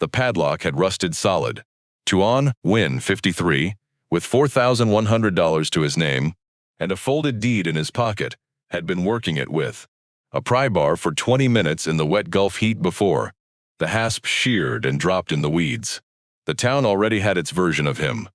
The padlock had rusted solid. Tuan Nguyen, 53, with $4,100 to his name and a folded deed in his pocket, had been working it with a pry bar for 20 minutes in the wet Gulf heat before the hasp sheared and dropped in the weeds. The town already had its version of him.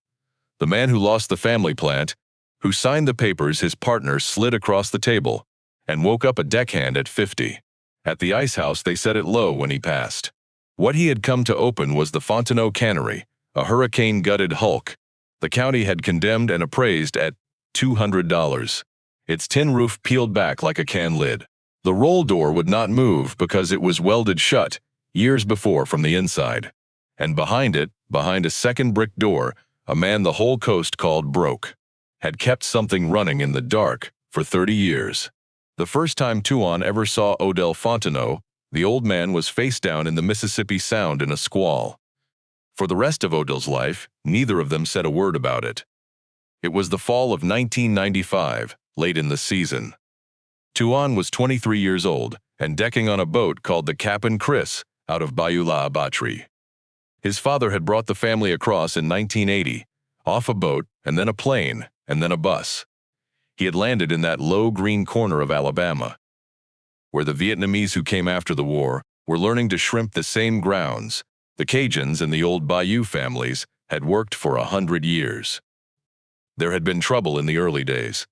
The man who lost the family plant, who signed the papers his partner slid across the table, and woke up a deckhand at 50. At the ice house they set it low when he passed. What he had come to open was the Fontenot Cannery, a hurricane-gutted hulk. The county had condemned and appraised at $200. Its tin roof peeled back like a can lid. The roll door would not move because it was welded shut years before from the inside. And behind it, behind a second brick door, a man the whole coast called broke had kept something running in the dark for 30 years. The first time Tuan ever saw Odell Fontenot, the old man was face down in the Mississippi Sound in a squall. For the rest of Odell's life, neither of them said a word about it. It was the fall of 1995, late in the season. Tuan was 23 years old and decking on a boat called the Cap'n Chris out of Bayou La Batre. His father had brought the family across in 1980, off a boat and then a plane and then a bus. He had landed in that low green corner of Alabama, where the Vietnamese who came after the war were learning to shrimp the same grounds the Cajuns and the old Bayou families had worked for 100 years. There had been trouble in the early days.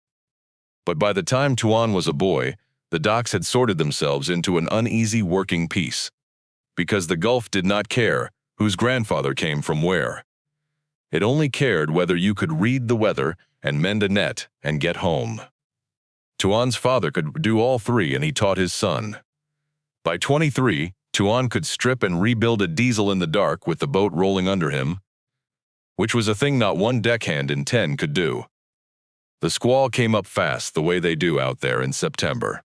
But by the time Tuan was a boy, the docks had sorted themselves into an uneasy working peace, because the Gulf did not care whose grandfather came from where. It only cared whether you could read the weather and mend a net and get home. Tuan's father could do all three, and he taught his son. By 23, Tuan could strip and rebuild a diesel in the dark with the boat rolling under him, which was a thing not one deckhand in 10 could do. The squall came up fast the way they do out there in September.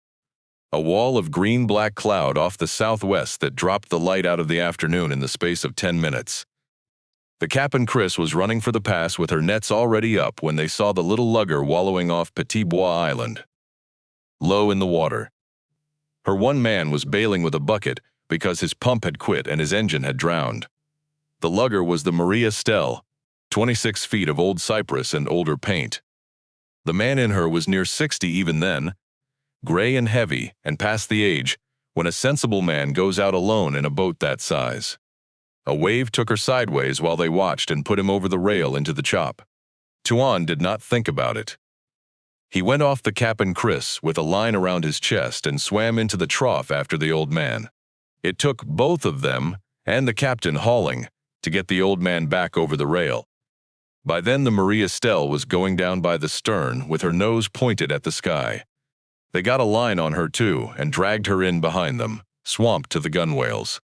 A wall of green-black cloud off the southwest that dropped the light out of the afternoon in the space of 10 minutes. The Cap'n Chris was running for the pass with her nets already up when they saw the little lugger wallowing off Petit Bois Island, low in the water. Her one man was bailing with a bucket because his pump had quit and his engine had drowned. The lugger was the Marie Estelle, 26 feet of old cypress and older paint. The man in her was near 60 even then, gray and heavy and past the age when a sensible man goes out alone in a boat that size. A wave took her sideways while they watched and put him over the rail into the chop. Tuan did not think about it. He went off the Cap'n Chris with a line around his chest and swam into the trough after the old man. It took both of them and the captain hauling to get the old man back over the rail. By then the Marie Estelle was going down by the stern with her nose pointed at the sky. They got a line on her too and dragged her in behind them, swamped to the gunwales.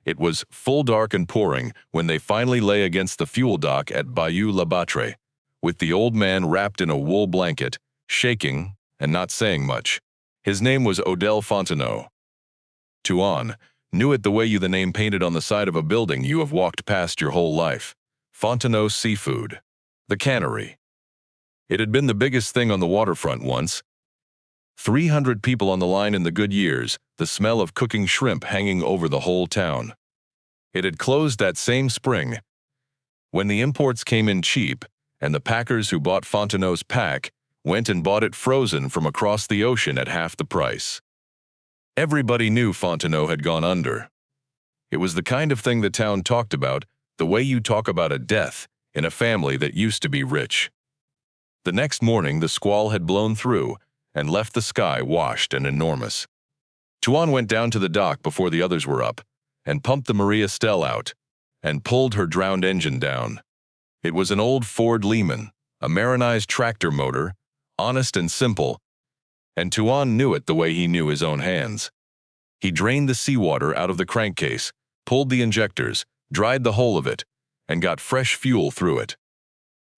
It was full dark and pouring when they finally lay against the fuel dock at Bayou La Batre, with the old man wrapped in a wool blanket, shaking and not saying much. His name was Odell Fontenot. Tuan knew it the way you the name painted on the side of a building you have walked past your whole life. Fontenot Seafood. The Cannery. It had been the biggest thing on the waterfront once. 300 people on the line in the good years, the smell of cooking shrimp hanging over the whole town. It had closed that same spring, when the imports came in cheap, and the packers who bought Fontenot's pack went and bought it frozen from across the ocean at half the price. Everybody knew Fontenot had gone under. It was the kind of thing the town talked about, the way you talk about a death in a family that used to be rich. The next morning the squall had blown through and left the sky washed and enormous. Tuan went down to the dock before the others were up and pumped the Marie Estelle out and pulled her drowned engine down. It was an old Ford Lehman, a marinized tractor motor, honest and simple, and Tuan knew it the way he knew his own hands. He drained the seawater out of the crankcase, pulled the injectors, dried the whole of it, and got fresh fuel through it.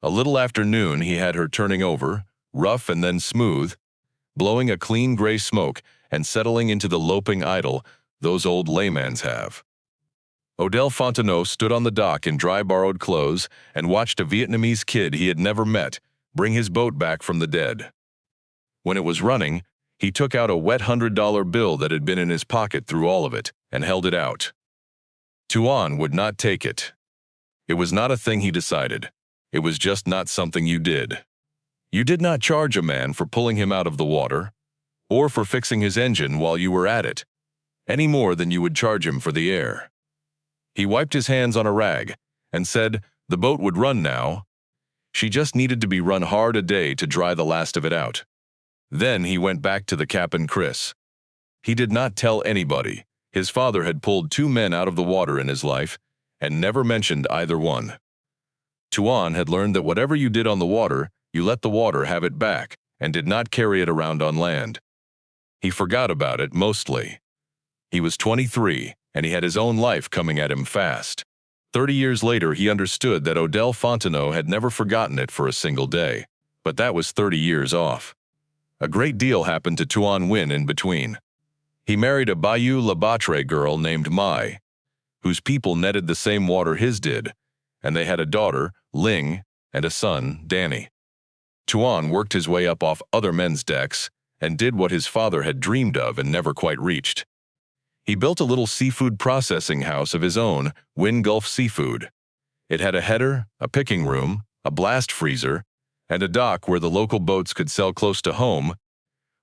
A little after noon he had her turning over, rough and then smooth, blowing a clean gray smoke and settling into the loping idle those old laymans have. Odell Fontenot stood on the dock in dry borrowed clothes and watched a Vietnamese kid he had never met bring his boat back from the dead. When it was running, he took out a wet $100 bill that had been in his pocket through all of it and held it out. Tuan would not take it. It was not a thing he decided. It was just not something you did. You did not charge a man for pulling him out of the water, or for fixing his engine while you were at it, any more than you would charge him for the air. He wiped his hands on a rag and said the boat would run now. She just needed to be run hard a day to dry the last of it out. Then he went back to the Cap'n Chris. He did not tell anybody. His father had pulled 2 men out of the water in his life and never mentioned either one. Tuan had learned that whatever you did on the water, you let the water have it back and did not carry it around on land. He forgot about it mostly. He was 23 and he had his own life coming at him fast. 30 years later, he understood that Odell Fontenot had never forgotten it for a single day. But that was 30 years off. A great deal happened to Tuan Nguyen in between. He married a Bayou La Batre girl named Mai, whose people netted the same water his did, and they had a daughter, Ling, and a son, Danny. Tuan worked his way up off other men's decks and did what his father had dreamed of and never quite reached. He built a little seafood processing house of his own, Nguyen Gulf Seafood. It had a header, a picking room, a blast freezer, and a dock where the local boats could sell close to home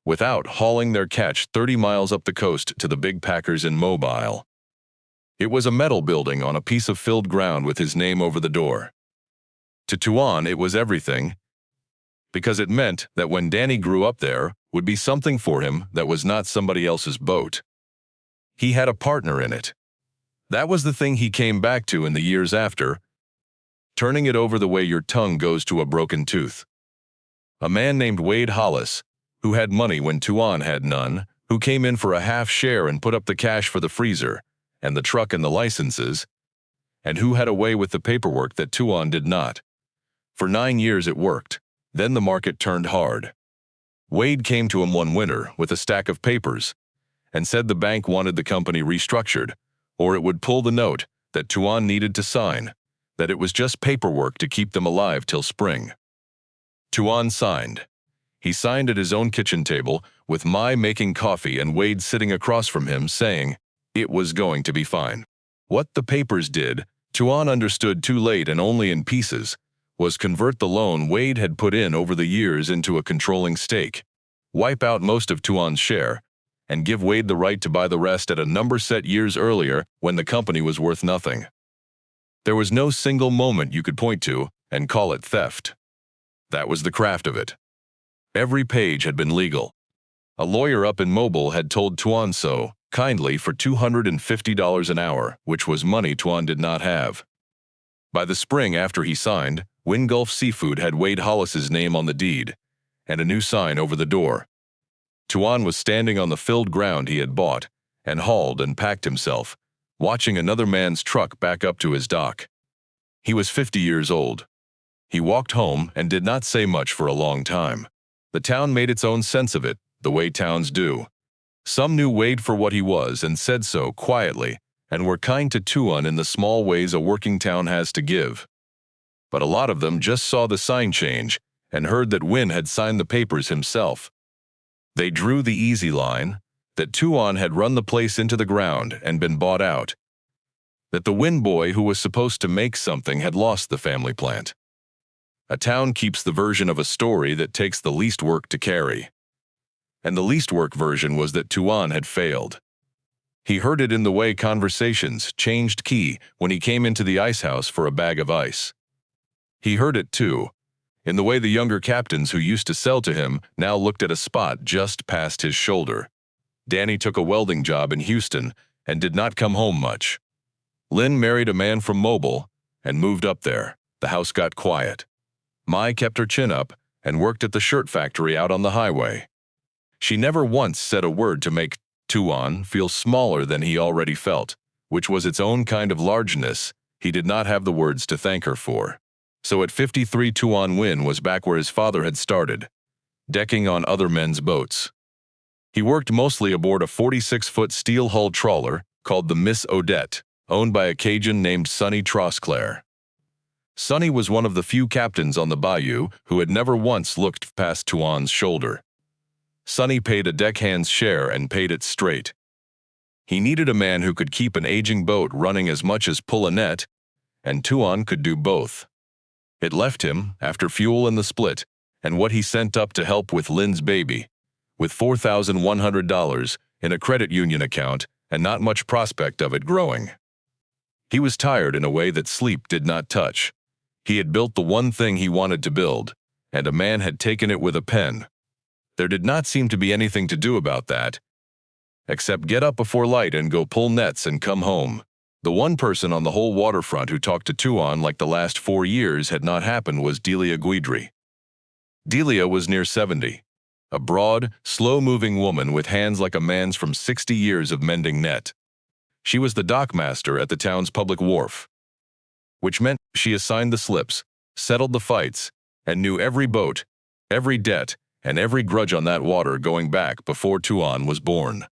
without hauling their catch 30 miles up the coast to the big packers in Mobile. It was a metal building on a piece of filled ground with his name over the door. To Tuan, it was everything, because it meant that when Danny grew up there would be something for him that was not somebody else's boat. He had a partner in it. That was the thing he came back to in the years after, turning it over the way your tongue goes to a broken tooth. A man named Wade Hollis, who had money when Tuan had none, who came in for a half share and put up the cash for the freezer, and the truck and the licenses, and who had a way with the paperwork that Tuan did not. For 9 years it worked. Then the market turned hard. Wade came to him one winter with a stack of papers and said the bank wanted the company restructured, or it would pull the note that Tuan needed to sign, that it was just paperwork to keep them alive till spring. Tuan signed. He signed at his own kitchen table, with Mai making coffee and Wade sitting across from him saying it was going to be fine. What the papers did, Tuan understood too late and only in pieces, was convert the loan Wade had put in over the years into a controlling stake, wipe out most of Tuan's share, and give Wade the right to buy the rest at a number set years earlier when the company was worth nothing. There was no single moment you could point to and call it theft. That was the craft of it. Every page had been legal. A lawyer up in Mobile had told Tuan so, kindly, for $250 an hour, which was money Tuan did not have. By the spring after he signed, Nguyen Gulf Seafood had Wade Hollis's name on the deed, and a new sign over the door. Tuan was standing on the filled ground he had bought, and hauled and packed himself, watching another man's truck back up to his dock. He was 50 years old. He walked home and did not say much for a long time. The town made its own sense of it, the way towns do. Some knew Wade for what he was and said so quietly, and were kind to Tuan in the small ways a working town has to give. But a lot of them just saw the sign change and heard that Nguyen had signed the papers himself. They drew the easy line, that Tuan had run the place into the ground and been bought out, that the Nguyen boy who was supposed to make something had lost the family plant. A town keeps the version of a story that takes the least work to carry. And the least work version was that Tuan had failed. He heard it in the way conversations changed key when he came into the ice house for a bag of ice. He heard it, too, in the way the younger captains who used to sell to him now looked at a spot just past his shoulder. Danny took a welding job in Houston and did not come home much. Lynn married a man from Mobile and moved up there. The house got quiet. Mai kept her chin up and worked at the shirt factory out on the highway. She never once said a word to make Tuan feel smaller than he already felt, which was its own kind of largeness he did not have the words to thank her for. So at 53, Tuan Nguyen was back where his father had started, decking on other men's boats. He worked mostly aboard a 46-foot steel-hulled trawler called the Miss Odette, owned by a Cajun named Sonny Trosclair. Sonny was one of the few captains on the bayou who had never once looked past Tuan's shoulder. Sonny paid a deckhand's share and paid it straight. He needed a man who could keep an aging boat running as much as pull a net, and Tuan could do both. It left him, after fuel and the split, and what he sent up to help with Lynn's baby, with $4,100 in a credit union account and not much prospect of it growing. He was tired in a way that sleep did not touch. He had built the one thing he wanted to build, and a man had taken it with a pen. There did not seem to be anything to do about that, except get up before light and go pull nets and come home. The one person on the whole waterfront who talked to Tuan like the last 4 years had not happened was Delia Guidry. Delia was near 70, a broad, slow-moving woman with hands like a man's from 60 years of mending net. She was the dockmaster at the town's public wharf, which meant she assigned the slips, settled the fights, and knew every boat, every debt, and every grudge on that water going back before Tuan was born.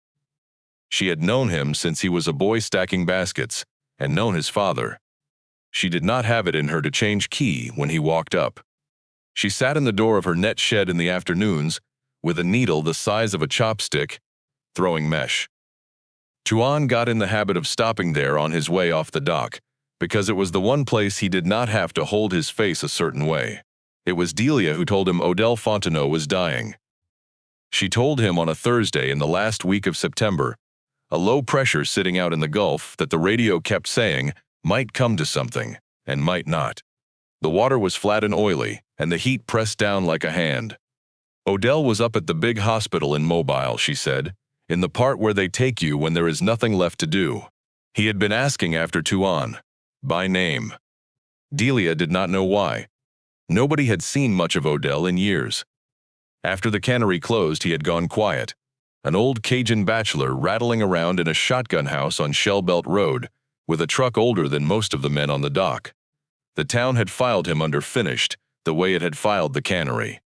She had known him since he was a boy stacking baskets, and known his father. She did not have it in her to change key when he walked up. She sat in the door of her net shed in the afternoons, with a needle the size of a chopstick, throwing mesh. Tuan got in the habit of stopping there on his way off the dock, because it was the one place he did not have to hold his face a certain way. It was Delia who told him Odelle Fontenot was dying. She told him on a Thursday in the last week of September, a low pressure sitting out in the Gulf that the radio kept saying might come to something, and might not. The water was flat and oily, and the heat pressed down like a hand. Odelle was up at the big hospital in Mobile, she said, in the part where they take you when there is nothing left to do. He had been asking after Tuan, by name. Delia did not know why. Nobody had seen much of Odelle in years. After the Cannery closed, he had gone quiet, an old Cajun bachelor rattling around in a shotgun house on Shellbelt Road, with a truck older than most of the men on the dock. The town had filed him under finished, the way it had filed the Cannery.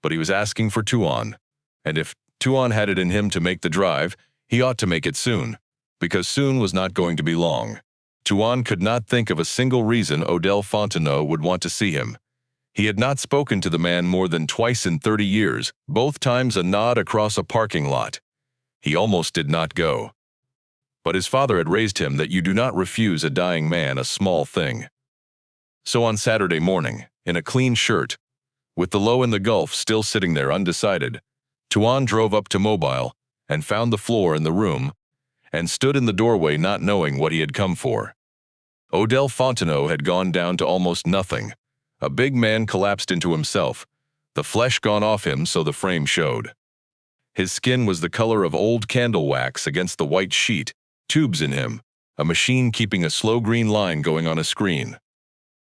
But he was asking for Tuan, and if Tuan had it in him to make the drive, he ought to make it soon, because soon was not going to be long. Tuan could not think of a single reason Odelle Fontenot would want to see him. He had not spoken to the man more than twice in 30 years, both times a nod across a parking lot. He almost did not go. But his father had raised him that you do not refuse a dying man a small thing. So on Saturday morning, in a clean shirt, with the low in the Gulf still sitting there undecided, Tuan drove up to Mobile and found the floor in the room and stood in the doorway not knowing what he had come for. Odelle Fontenot had gone down to almost nothing. A big man collapsed into himself, the flesh gone off him so the frame showed. His skin was the color of old candle wax against the white sheet, tubes in him, a machine keeping a slow green line going on a screen.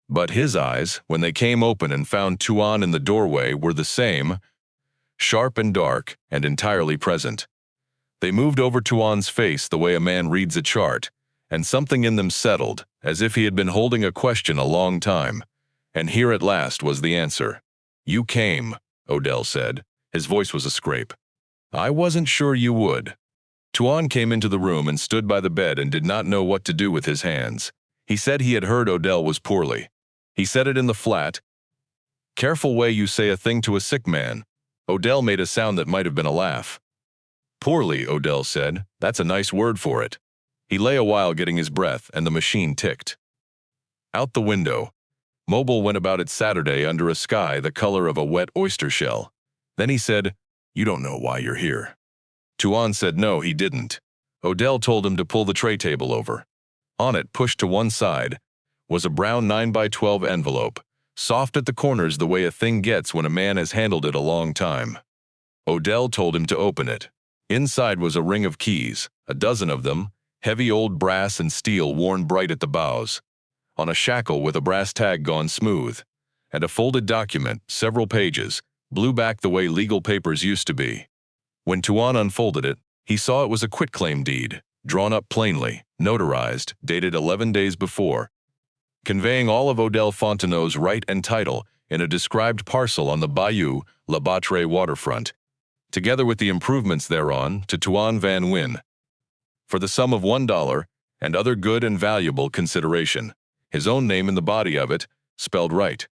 But his eyes, when they came open and found Tuan in the doorway, were the same, sharp and dark, and entirely present. They moved over Tuan's face the way a man reads a chart, and something in them settled, as if he had been holding a question a long time. And here at last was the answer. "You came," Odelle said. His voice was a scrape. "I wasn't sure you would." Tuan came into the room and stood by the bed and did not know what to do with his hands. He said he had heard Odelle was poorly. He said it in the flat, careful way you say a thing to a sick man. Odelle made a sound that might have been a laugh. "Poorly," Odelle said. "That's a nice word for it." He lay a while getting his breath, and the machine ticked. Out the window, Mobile went about its Saturday under a sky the color of a wet oyster shell. Then he said, "You don't know why you're here." Tuan said no, he didn't. Odelle told him to pull the tray table over. On it, pushed to one side, was a brown 9x12 envelope, soft at the corners the way a thing gets when a man has handled it a long time. Odelle told him to open it. Inside was a ring of keys, a dozen of them, heavy old brass and steel worn bright at the bows, on a shackle with a brass tag gone smooth, and a folded document, several pages, blue back the way legal papers used to be. When Tuan unfolded it, he saw it was a quitclaim deed, drawn up plainly, notarized, dated 11 days before, conveying all of Odelle Fontenot's right and title in a described parcel on the Bayou La Batre waterfront, together with the improvements thereon, to Tuan Nguyen, for the sum of $1 and other good and valuable consideration. His own name in the body of it, spelled right,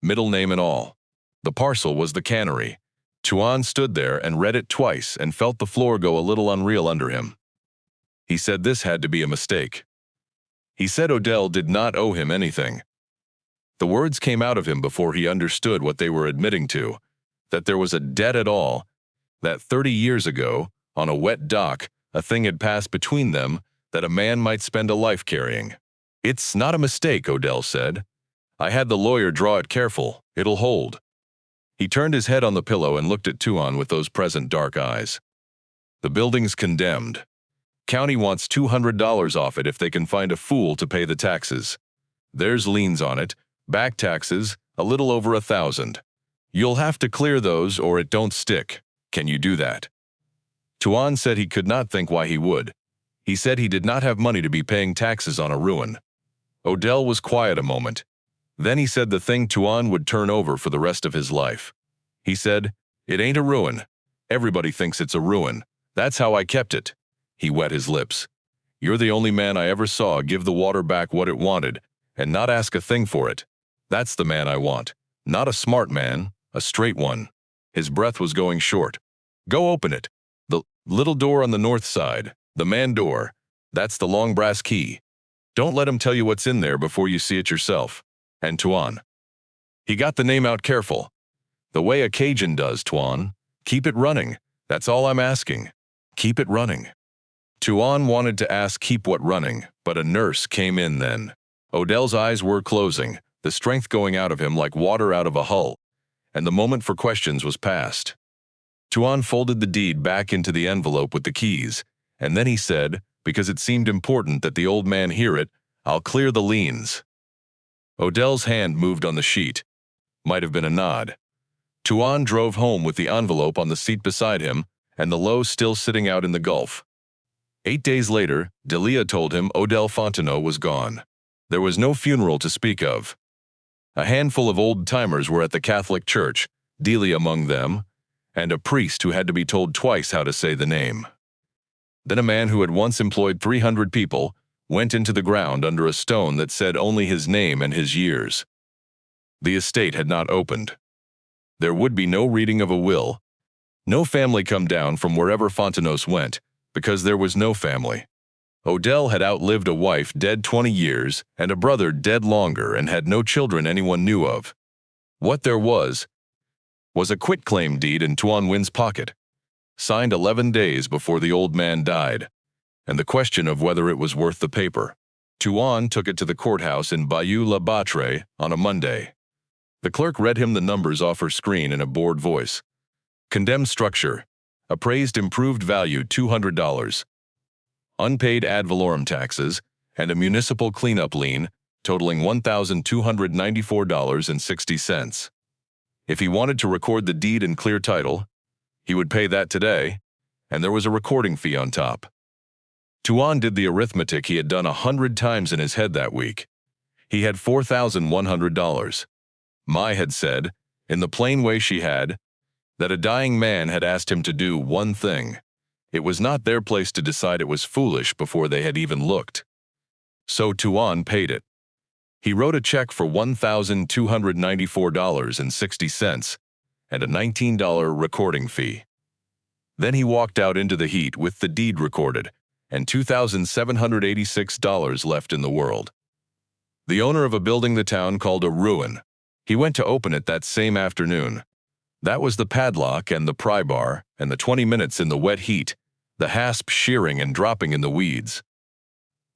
middle name and all. The parcel was the Cannery. Tuan stood there and read it twice and felt the floor go a little unreal under him. He said this had to be a mistake. He said Odell did not owe him anything. The words came out of him before he understood what they were admitting to, that there was a debt at all, that 30 years ago, on a wet dock, a thing had passed between them that a man might spend a life carrying. "It's not a mistake," Odell said. "I had the lawyer draw it careful. It'll hold." He turned his head on the pillow and looked at Tuan with those present dark eyes. "The building's condemned. County wants $200 off it if they can find a fool to pay the taxes. There's liens on it, back taxes, a little over 1,000. You'll have to clear those or it don't stick. Can you do that?" Tuan said he could not think why he would. He said he did not have money to be paying taxes on a ruin. Odell was quiet a moment. Then he said the thing Tuan would turn over for the rest of his life. He said, "It ain't a ruin. Everybody thinks it's a ruin. That's how I kept it." He wet his lips. "You're the only man I ever saw give the water back what it wanted and not ask a thing for it. That's the man I want. Not a smart man, a straight one." His breath was going short. "Go open it. The little door on the north side, the man door. That's the long brass key. Don't let him tell you what's in there before you see it yourself." And Tuan. He got the name out careful. "The way a Cajun does, Tuan. Keep it running. That's all I'm asking. Keep it running." Tuan wanted to ask keep what running, but a nurse came in then. Odell's eyes were closing, the strength going out of him like water out of a hull, and the moment for questions was past. Tuan folded the deed back into the envelope with the keys, and then he said, because it seemed important that the old man hear it, "I'll clear the liens." Odell's hand moved on the sheet. Might have been a nod. Tuan drove home with the envelope on the seat beside him, and the low still sitting out in the Gulf. 8 days later, Delia told him Odell Fontenot was gone. There was no funeral to speak of. A handful of old-timers were at the Catholic Church, Delia among them, and a priest who had to be told twice how to say the name. Then a man who had once employed 300 people went into the ground under a stone that said only his name and his years. The estate had not opened. There would be no reading of a will. No family come down from wherever Fontenos went, because there was no family. Odell had outlived a wife dead 20 years and a brother dead longer and had no children anyone knew of. What there was a quitclaim deed in Tuan Nguyen's pocket, signed 11 days before the old man died, and the question of whether it was worth the paper. Tuan took it to the courthouse in Bayou La Batre on a Monday. The clerk read him the numbers off her screen in a bored voice. Condemned structure. Appraised improved value $200. Unpaid ad valorem taxes, and a municipal cleanup lien totaling $1,294.60. If he wanted to record the deed in clear title, he would pay that today, and there was a recording fee on top. Tuan did the arithmetic he had done 100 times in his head that week. He had $4,100. Mai had said, in the plain way she had, that a dying man had asked him to do one thing. It was not their place to decide it was foolish before they had even looked. So Tuan paid it. He wrote a check for $1,294.60 and a $19 recording fee. Then he walked out into the heat with the deed recorded and $2,786 left in the world. The owner of a building the town called a ruin. He went to open it that same afternoon. That was the padlock and the pry bar and the 20 minutes in the wet heat, the hasp shearing and dropping in the weeds.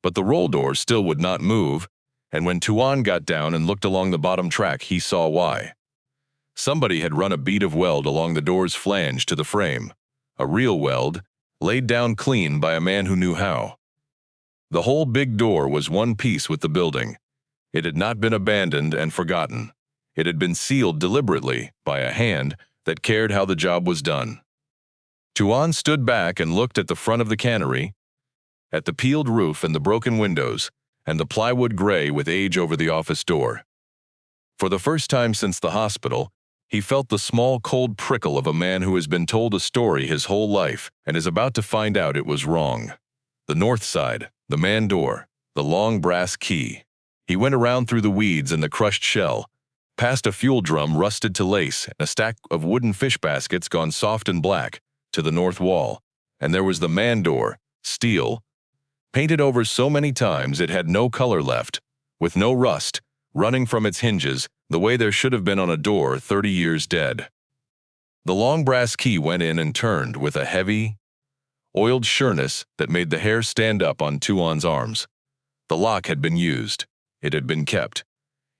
But the roll door still would not move, and when Tuan got down and looked along the bottom track, he saw why. Somebody had run a bead of weld along the door's flange to the frame, a real weld, laid down clean by a man who knew how. The whole big door was one piece with the building. It had not been abandoned and forgotten. It had been sealed deliberately by a hand that cared how the job was done. Tuan stood back and looked at the front of the cannery, at the peeled roof and the broken windows, and the plywood gray with age over the office door. For the first time since the hospital, he felt the small cold prickle of a man who has been told a story his whole life and is about to find out it was wrong. The north side, the man door, the long brass key. He went around through the weeds and the crushed shell, past a fuel drum rusted to lace and a stack of wooden fish baskets gone soft and black, to the north wall, and there was the man door, steel, painted over so many times it had no color left, with no rust, running from its hinges, the way there should have been on a door 30 years dead. The long brass key went in and turned with a heavy, oiled sureness that made the hair stand up on Tuan's arms. The lock had been used. It had been kept.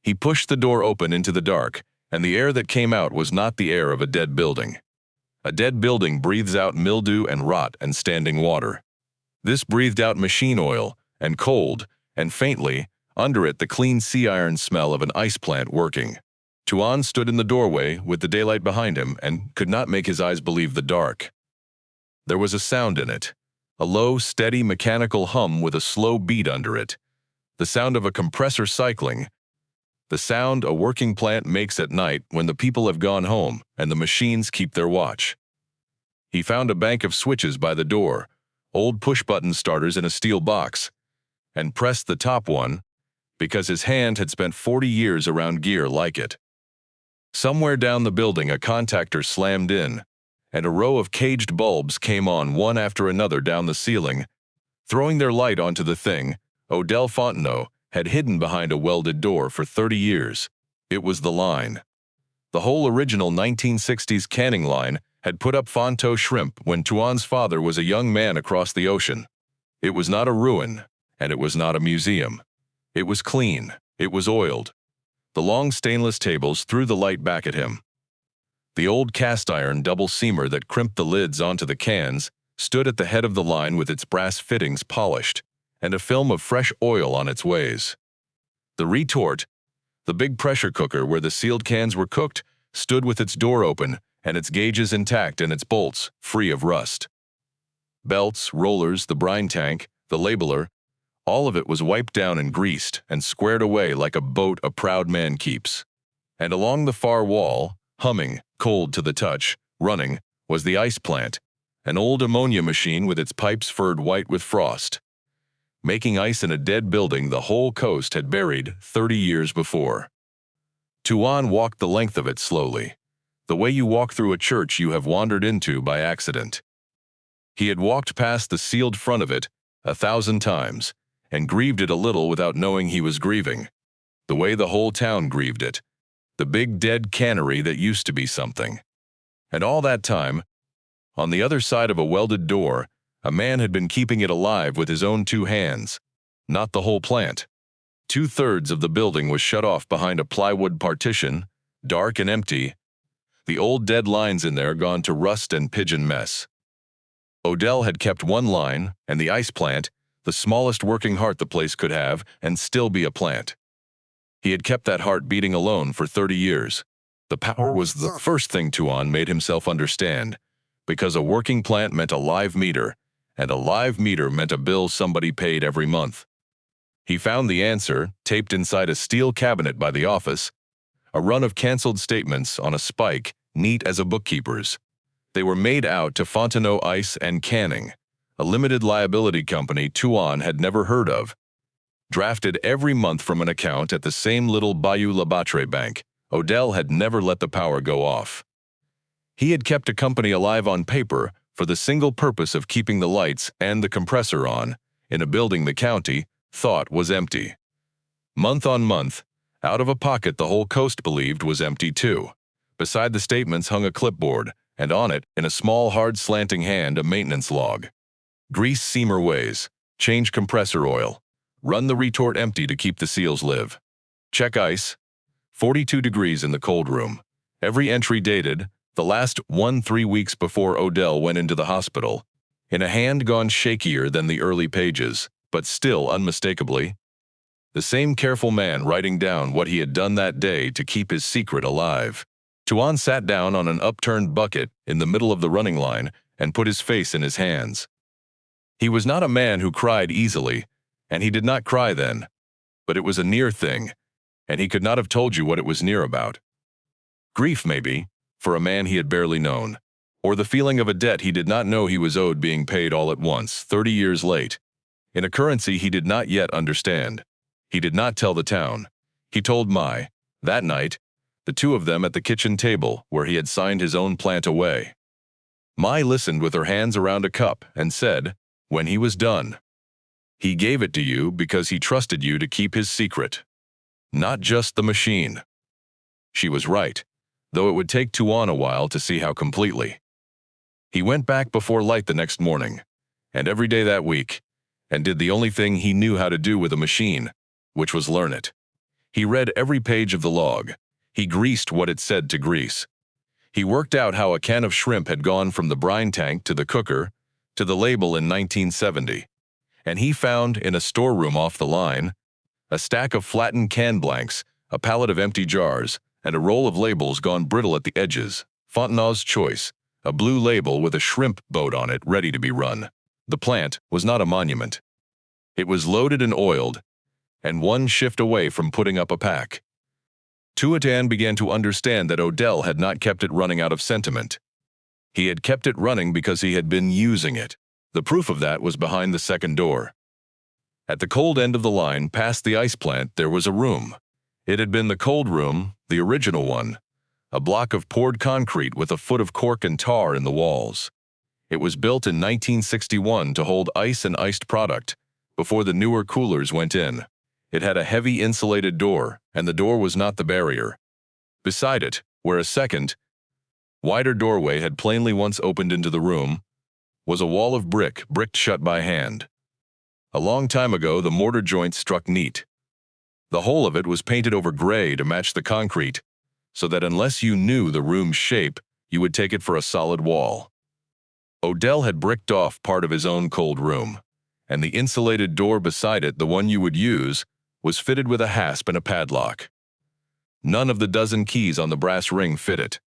He pushed the door open into the dark, and the air that came out was not the air of a dead building. A dead building breathes out mildew and rot and standing water. This breathed out machine oil, and cold, and faintly, under it the clean sea iron smell of an ice plant working. Tuan stood in the doorway with the daylight behind him and could not make his eyes believe the dark. There was a sound in it, a low, steady mechanical hum with a slow beat under it, the sound of a compressor cycling, the sound a working plant makes at night when the people have gone home and the machines keep their watch. He found a bank of switches by the door, old push-button starters in a steel box, and pressed the top one because his hand had spent 40 years around gear like it. Somewhere down the building a contactor slammed in, and a row of caged bulbs came on one after another down the ceiling, throwing their light onto the thing Odell Fontenot had hidden behind a welded door for 30 years. It was the line. The whole original 1960s canning line had put up Fontenot shrimp when Tuan's father was a young man across the ocean. It was not a ruin, and it was not a museum. It was clean. It was oiled. The long stainless tables threw the light back at him. The old cast-iron double-seamer that crimped the lids onto the cans stood at the head of the line with its brass fittings polished, and a film of fresh oil on its ways. The retort, the big pressure cooker where the sealed cans were cooked, stood with its door open and its gauges intact and its bolts free of rust. Belts, rollers, the brine tank, the labeler, all of it was wiped down and greased and squared away like a boat a proud man keeps. And along the far wall, humming, cold to the touch, running, was the ice plant, an old ammonia machine with its pipes furred white with frost, making ice in a dead building the whole coast had buried 30 years before. Tuan walked the length of it slowly, the way you walk through a church you have wandered into by accident. He had walked past the sealed front of it 1,000 times, and grieved it a little without knowing he was grieving, the way the whole town grieved it, the big dead cannery that used to be something. And all that time, on the other side of a welded door, a man had been keeping it alive with his own 2 hands, not the whole plant. 2/3 of the building was shut off behind a plywood partition, dark and empty, the old dead lines in there gone to rust and pigeon mess. Odell had kept one line, and the ice plant, the smallest working heart the place could have, and still be a plant. He had kept that heart beating alone for 30 years. The power was the first thing Tuan made himself understand, because a working plant meant a live meter, and a live meter meant a bill somebody paid every month. He found the answer, taped inside a steel cabinet by the office, a run of canceled statements on a spike, neat as a bookkeeper's. They were made out to Fontenot Ice and Canning, a limited liability company Tuan had never heard of, drafted every month from an account at the same little Bayou La Batre bank. Odell had never let the power go off. He had kept a company alive on paper for the single purpose of keeping the lights and the compressor on in a building the county thought was empty. Month on month, out of a pocket the whole coast believed was empty too. Beside the statements hung a clipboard, and on it, in a small hard slanting hand, a maintenance log. Grease seamer ways, change compressor oil, run the retort empty to keep the seals live. Check ice, 42 degrees in the cold room. Every entry dated, the last 3 weeks before Odell went into the hospital, in a hand gone shakier than the early pages, but still unmistakably. The same careful man writing down what he had done that day to keep his secret alive. Tuan sat down on an upturned bucket in the middle of the running line and put his face in his hands. He was not a man who cried easily, and he did not cry then, but it was a near thing, and he could not have told you what it was near about. Grief, maybe, for a man he had barely known, or the feeling of a debt he did not know he was owed being paid all at once, 30 years late, in a currency he did not yet understand. He did not tell the town. He told Mai, that night, the 2 of them at the kitchen table where he had signed his own plant away. Mai listened with her hands around a cup and said, when he was done. He gave it to you because he trusted you to keep his secret, not just the machine. She was right, though it would take Tuan a while to see how completely. He went back before light the next morning, and every day that week, and did the only thing he knew how to do with a machine, which was learn it. He read every page of the log. He greased what it said to grease. He worked out how a can of shrimp had gone from the brine tank to the cooker to the label in 1970. And he found, in a storeroom off the line, a stack of flattened can blanks, a pallet of empty jars, and a roll of labels gone brittle at the edges. Fontenot's Choice, a blue label with a shrimp boat on it ready to be run. The plant was not a monument. It was loaded and oiled, and one shift away from putting up a pack. Tuan began to understand that Odell had not kept it running out of sentiment. He had kept it running because he had been using it. The proof of that was behind the second door. At the cold end of the line, past the ice plant, there was a room. It had been the cold room, the original one, a block of poured concrete with a foot of cork and tar in the walls. It was built in 1961 to hold ice and iced product, before the newer coolers went in. It had a heavy insulated door, and the door was not the barrier. Beside it, where a second, wider doorway had plainly once opened into the room, was a wall of bricked shut by hand. A long time ago, the mortar joint struck neat. The whole of it was painted over gray to match the concrete, so that unless you knew the room's shape, you would take it for a solid wall. Odell had bricked off part of his own cold room, and the insulated door beside it, the one you would use, was fitted with a hasp and a padlock. None of the dozen keys on the brass ring fit it.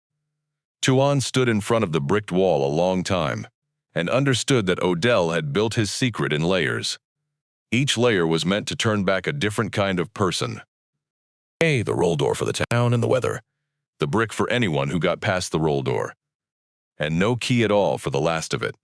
Tuan stood in front of the bricked wall a long time, and understood that Odell had built his secret in layers. Each layer was meant to turn back a different kind of person. A, the roll door for the town and the weather. The brick for anyone who got past the roll door. And no key at all for the last of it.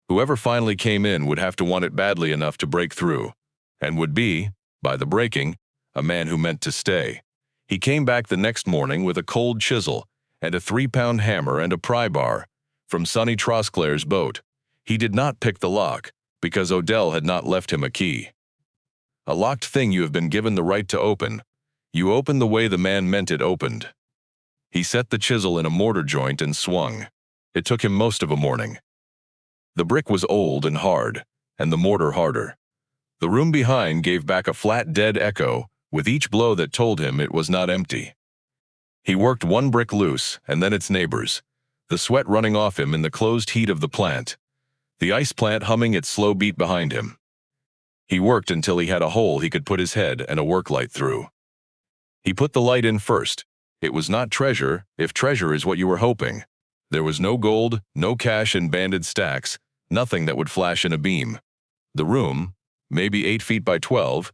Whoever finally came in would have to want it badly enough to break through, and would be, by the breaking, a man who meant to stay. He came back the next morning with a cold chisel and a 3-pound hammer and a pry bar from Sonny Trosclair's boat. He did not pick the lock, because Odell had not left him a key. A locked thing you have been given the right to open. You open the way the man meant it opened. He set the chisel in a mortar joint and swung. It took him most of a morning. The brick was old and hard, and the mortar harder. The room behind gave back a flat, dead echo, with each blow that told him it was not empty. He worked one brick loose, and then its neighbors, the sweat running off him in the closed heat of the plant, the ice plant humming its slow beat behind him. He worked until he had a hole he could put his head and a work light through. He put the light in first. It was not treasure, if treasure is what you were hoping. There was no gold, no cash in banded stacks, nothing that would flash in a beam. The room, maybe 8 feet by 12,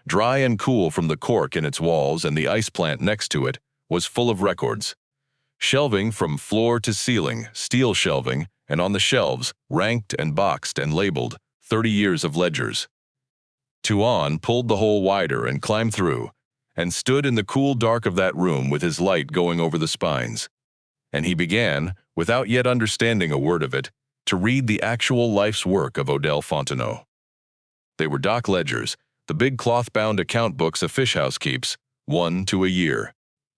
dry and cool from the cork in its walls and the ice plant next to it, was full of records. Shelving from floor to ceiling, steel shelving, and on the shelves, ranked and boxed and labeled, 30 years of ledgers. Tuan pulled the hole wider and climbed through, and stood in the cool dark of that room with his light going over the spines. And he began, without yet understanding a word of it, to read the actual life's work of Odell Fontenot. They were dock ledgers, the big cloth-bound account books a fish house keeps, 1 to a year.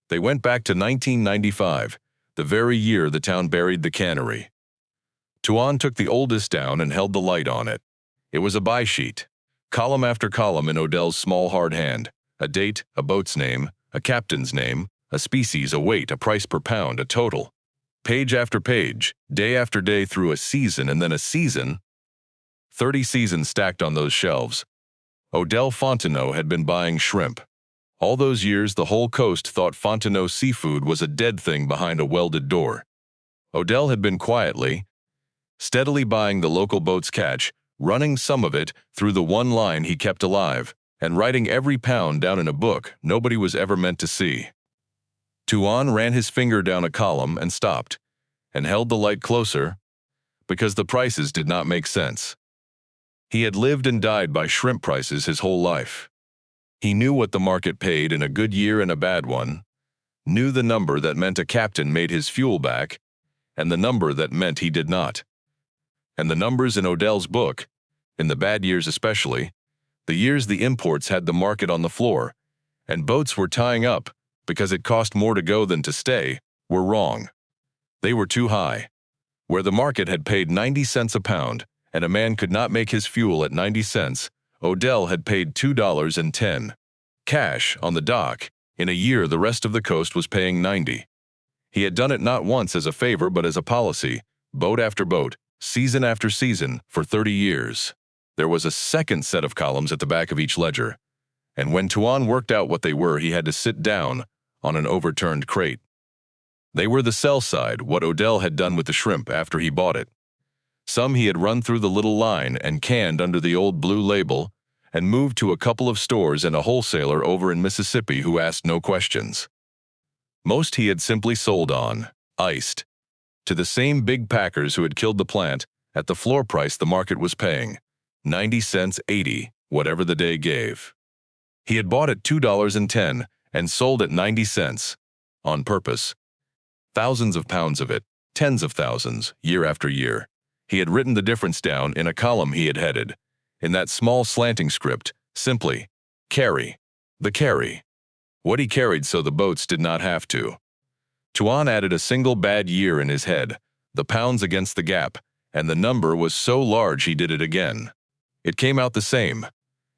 They went back to 1995, the very year the town buried the Cannery. Tuan took the oldest down and held the light on it. It was a buy sheet, column after column in Odell's small hard hand, a date, a boat's name, a captain's name, a species, a weight, a price per pound, a total. Page after page, day after day through a season and then a season. 30 seasons stacked on those shelves. Odell Fontenot had been buying shrimp. All those years the whole coast thought Fontenot seafood was a dead thing behind a welded door. Odell had been quietly, steadily buying the local boat's catch, running some of it through the one line he kept alive, and writing every pound down in a book nobody was ever meant to see. Tuan ran his finger down a column and stopped, and held the light closer, because the prices did not make sense. He had lived and died by shrimp prices his whole life. He knew what the market paid in a good year and a bad one, knew the number that meant a captain made his fuel back, and the number that meant he did not. And the numbers in Odell's book, In the bad years especially, the years the imports had the market on the floor, and boats were tying up because it cost more to go than to stay, were wrong. They were too high. Where the market had paid 90 cents a pound, and a man could not make his fuel at 90 cents, Odell had paid $2.10. Cash on the dock. In a year the rest of the coast was paying 90. He had done it not once as a favor but as a policy, boat after boat, season after season, for 30 years. There was a second set of columns at the back of each ledger, and when Tuan worked out what they were, he had to sit down on an overturned crate. They were the sell side, what Odell had done with the shrimp after he bought it. Some he had run through the little line and canned under the old blue label, and moved to a couple of stores and a wholesaler over in Mississippi who asked no questions. Most he had simply sold on, iced, to the same big packers who had killed the plant at the floor price the market was paying, 90 cents, 80, whatever the day gave. He had bought at $2.10 and sold at 90 cents, on purpose. Thousands of pounds of it, tens of thousands, year after year. He had written the difference down in a column he had headed, in that small slanting script, simply, carry, the carry. What he carried so the boats did not have to. Tuan added a single bad year in his head, the pounds against the gap, and the number was so large he did it again. It came out the same,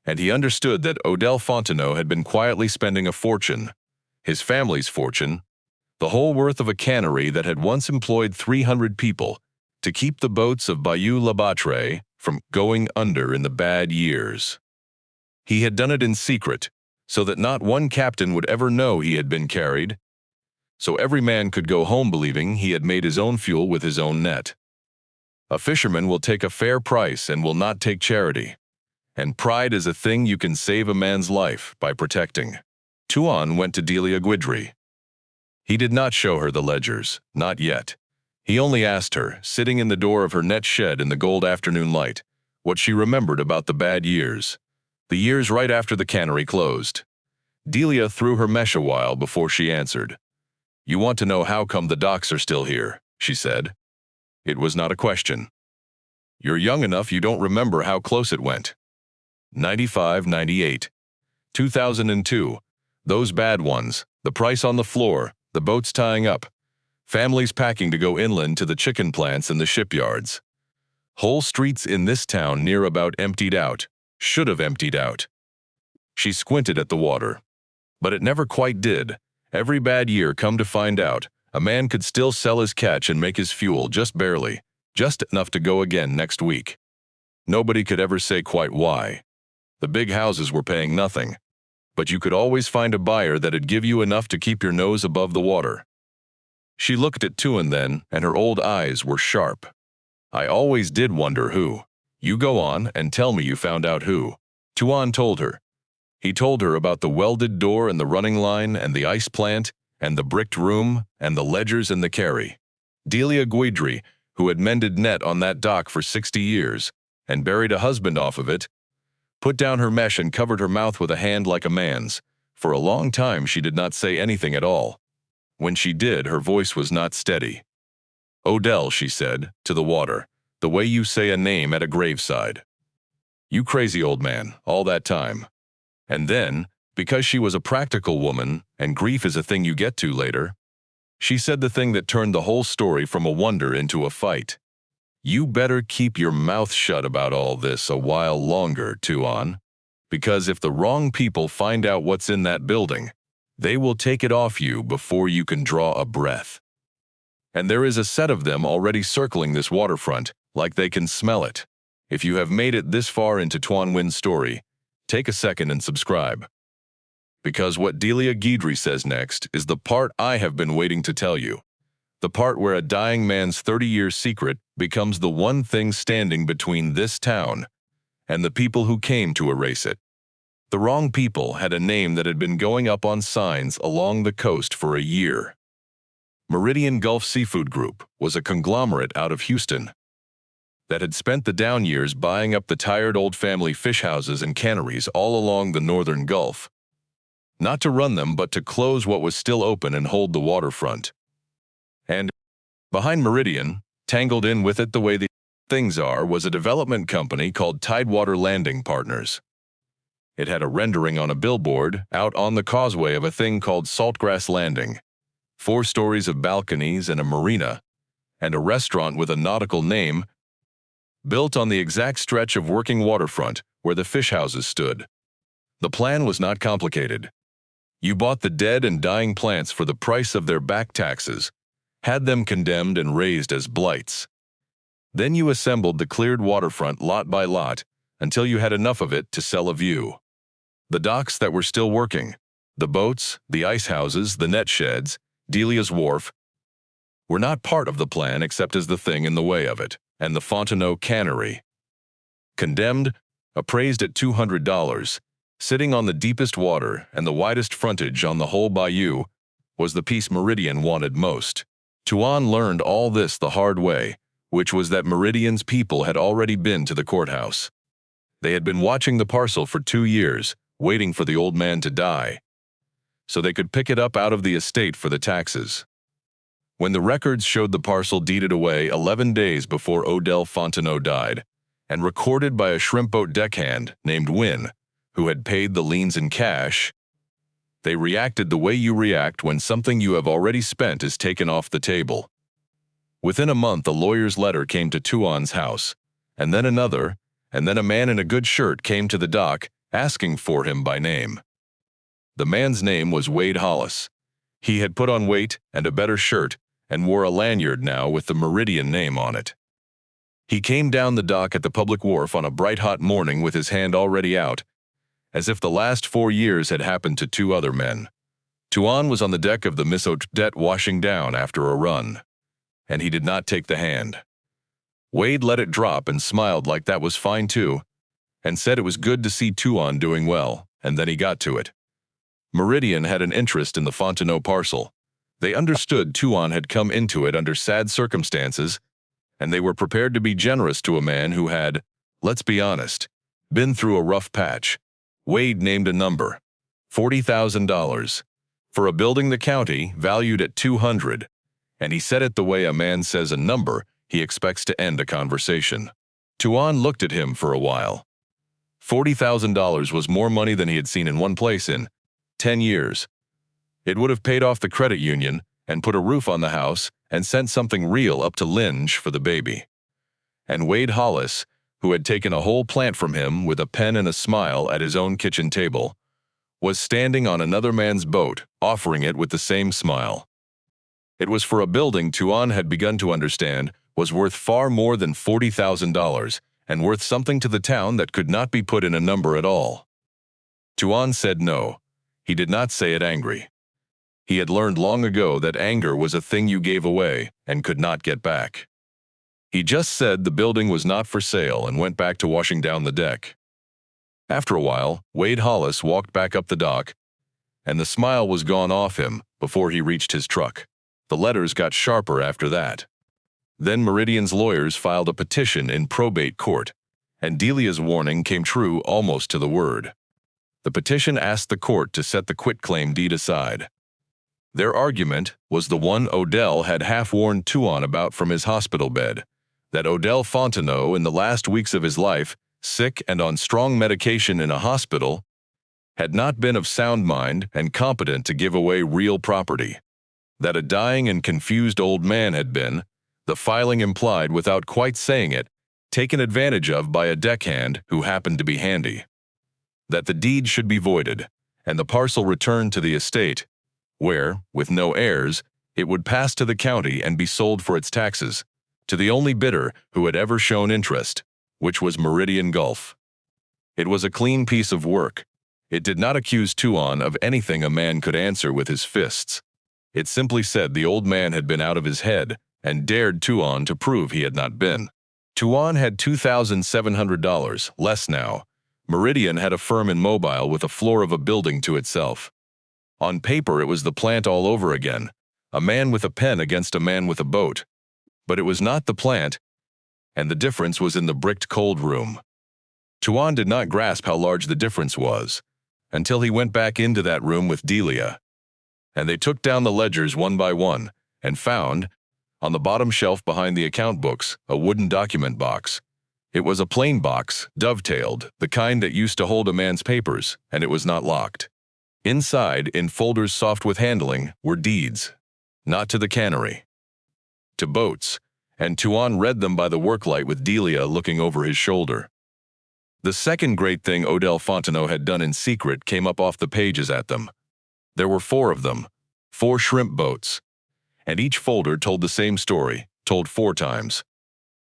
and he understood that Odell Fontenot had been quietly spending a fortune, his family's fortune, the whole worth of a cannery that had once employed 300 people, to keep the boats of Bayou La Batre from going under in the bad years. He had done it in secret, so that not one captain would ever know he had been carried, so every man could go home believing he had made his own fuel with his own net. A fisherman will take a fair price and will not take charity, and pride is a thing you can save a man's life by protecting. Tuan went to Delia Guidry. He did not show her the ledgers, not yet. He only asked her, sitting in the door of her net shed in the gold afternoon light, what she remembered about the bad years, the years right after the cannery closed. Delia threw her mesh a while before she answered. "You want to know how come the docks are still here," she said. It was not a question. "You're young enough you don't remember how close it went. 95, 98, 2002, those bad ones, the price on the floor, the boats tying up, families packing to go inland to the chicken plants and the shipyards. Whole streets in this town near about emptied out, should have emptied out." She squinted at the water. But it never quite did. Every bad year, come to find out, a man could still sell his catch and make his fuel just barely, just enough to go again next week. Nobody could ever say quite why. The big houses were paying nothing, but you could always find a buyer that'd give you enough to keep your nose above the water. She looked at Tuan then, and her old eyes were sharp. "I always did wonder who. You go on and tell me you found out who." Tuan told her. He told her about the welded door and the running line and the ice plant and the bricked room and the ledgers and the carry. Delia Guidry, who had mended net on that dock for 60 years and buried a husband off of it, put down her mesh and covered her mouth with a hand like a man's. For a long time she did not say anything at all. When she did, her voice was not steady. "Odell," she said, to the water, "the way you say a name at a graveside. You crazy old man, all that time." And then, because she was a practical woman, and grief is a thing you get to later, she said the thing that turned the whole story from a wonder into a fight. "You better keep your mouth shut about all this a while longer, Tuan, because if the wrong people find out what's in that building, they will take it off you before you can draw a breath. And there is a set of them already circling this waterfront, like they can smell it." If you have made it this far into Tuan Nguyen's story, take a second and subscribe. Because what Delia Guidry says next is the part I have been waiting to tell you. The part where a dying man's 30-year secret becomes the one thing standing between this town and the people who came to erase it. The wrong people had a name that had been going up on signs along the coast for a year. Meridian Gulf Seafood Group was a conglomerate out of Houston that had spent the down years buying up the tired old family fish houses and canneries all along the northern Gulf. Not to run them, but to close what was still open and hold the waterfront. And behind Meridian, tangled in with it the way the Things Are was a development company called Tidewater Landing Partners. It had a rendering on a billboard out on the causeway of a thing called Saltgrass Landing, 4 stories of balconies and a marina, and a restaurant with a nautical name, built on the exact stretch of working waterfront where the fish houses stood. The plan was not complicated. You bought the dead and dying plants for the price of their back taxes, had them condemned and raised as blights. Then you assembled the cleared waterfront lot by lot until you had enough of it to sell a view. The docks that were still working, the boats, the ice houses, the net sheds, Delia's wharf, were not part of the plan except as the thing in the way of it, and the Fontenot Cannery. Condemned, appraised at $200, sitting on the deepest water and the widest frontage on the whole bayou, was the piece Meridian wanted most. Tuan learned all this the hard way, which was that Meridian's people had already been to the courthouse. They had been watching the parcel for 2 years, waiting for the old man to die, so they could pick it up out of the estate for the taxes. When the records showed the parcel deeded away 11 days before Odell Fontenot died, and recorded by a shrimp boat deckhand named Nguyen, who had paid the liens in cash, they reacted the way you react when something you have already spent is taken off the table. Within a month, a lawyer's letter came to Tuan's house, and then another, and then a man in a good shirt came to the dock asking for him by name. The man's name was Wade Hollis. He had put on weight and a better shirt and wore a lanyard now with the Meridian name on it. He came down the dock at the public wharf on a bright hot morning with his hand already out, as if the last 4 years had happened to 2 other men. Tuan was on the deck of the Miss Odette washing down after a run, and he did not take the hand. Wade let it drop and smiled like that was fine too, and said it was good to see Tuan doing well, and then he got to it. Meridian had an interest in the Fontenot parcel. They understood Tuan had come into it under sad circumstances, and they were prepared to be generous to a man who had, let's be honest, been through a rough patch. Wade named a number, $40,000, for a building the county valued at $200, and he said it the way a man says a number he expects to end a conversation. Tuan looked at him for a while. $40,000 was more money than he had seen in one place in 10 years. It would have paid off the credit union and put a roof on the house and sent something real up to Lynch for the baby. And Wade Hollis, who had taken a whole plant from him with a pen and a smile at his own kitchen table, was standing on another man's boat, offering it with the same smile. It was for a building Tuan had begun to understand was worth far more than $40,000 and worth something to the town that could not be put in a number at all. Tuan said no. He did not say it angry. He had learned long ago that anger was a thing you gave away and could not get back. He just said the building was not for sale and went back to washing down the deck. After a while, Wade Hollis walked back up the dock, and the smile was gone off him before he reached his truck. The letters got sharper after that. Then Meridian's lawyers filed a petition in probate court, and Delia's warning came true almost to the word. The petition asked the court to set the quitclaim deed aside. Their argument was the one Odell had half-warned Tuan about from his hospital bed, that Odell Fontenot, in the last weeks of his life, sick and on strong medication in a hospital, had not been of sound mind and competent to give away real property. That a dying and confused old man had been, the filing implied without quite saying it, taken advantage of by a deckhand who happened to be handy. That the deed should be voided, and the parcel returned to the estate, where, with no heirs, it would pass to the county and be sold for its taxes, to the only bidder who had ever shown interest, which was Meridian Gulf. It was a clean piece of work. It did not accuse Tuan of anything a man could answer with his fists. It simply said the old man had been out of his head and dared Tuan to prove he had not been. Tuan had $2,700 less now. Meridian had a firm in Mobile with a floor of a building to itself. On paper it was the plant all over again, a man with a pen against a man with a boat. But it was not the plant, and the difference was in the bricked cold room. Tuan did not grasp how large the difference was, until he went back into that room with Delia. And they took down the ledgers one by one, and found, On the bottom shelf behind the account books, a wooden document box. It was a plain box, dovetailed, the kind that used to hold a man's papers, and it was not locked. Inside, in folders soft with handling, were deeds. Not to the cannery. To boats, and Tuan read them by the worklight with Delia looking over his shoulder. The second great thing Odell Fontenot had done in secret came up off the pages at them. There were 4 of them, 4 shrimp boats, and each folder told the same story, told 4 times.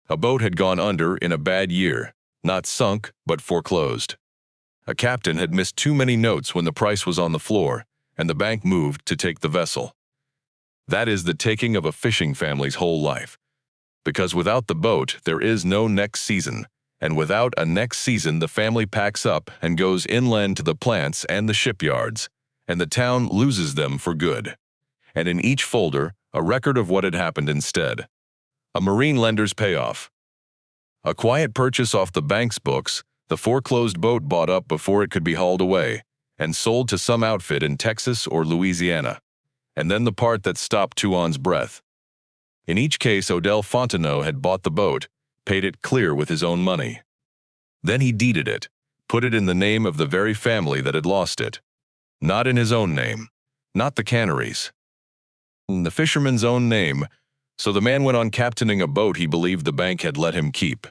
A boat had gone under in a bad year, not sunk, but foreclosed. A captain had missed too many notes when the price was on the floor, and the bank moved to take the vessel. That is the taking of a fishing family's whole life. Because without the boat, there is no next season, and without a next season the family packs up and goes inland to the plants and the shipyards, and the town loses them for good. And in each folder, a record of what had happened instead. A marine lender's payoff. A quiet purchase off the bank's books, the foreclosed boat bought up before it could be hauled away, and sold to some outfit in Texas or Louisiana. And then the part that stopped Tuan's breath. In each case, Odell Fontenot had bought the boat, paid it clear with his own money. Then he deeded it, put it in the name of the very family that had lost it. Not in his own name, not the Cannery's. In the fisherman's own name, so the man went on captaining a boat he believed the bank had let him keep.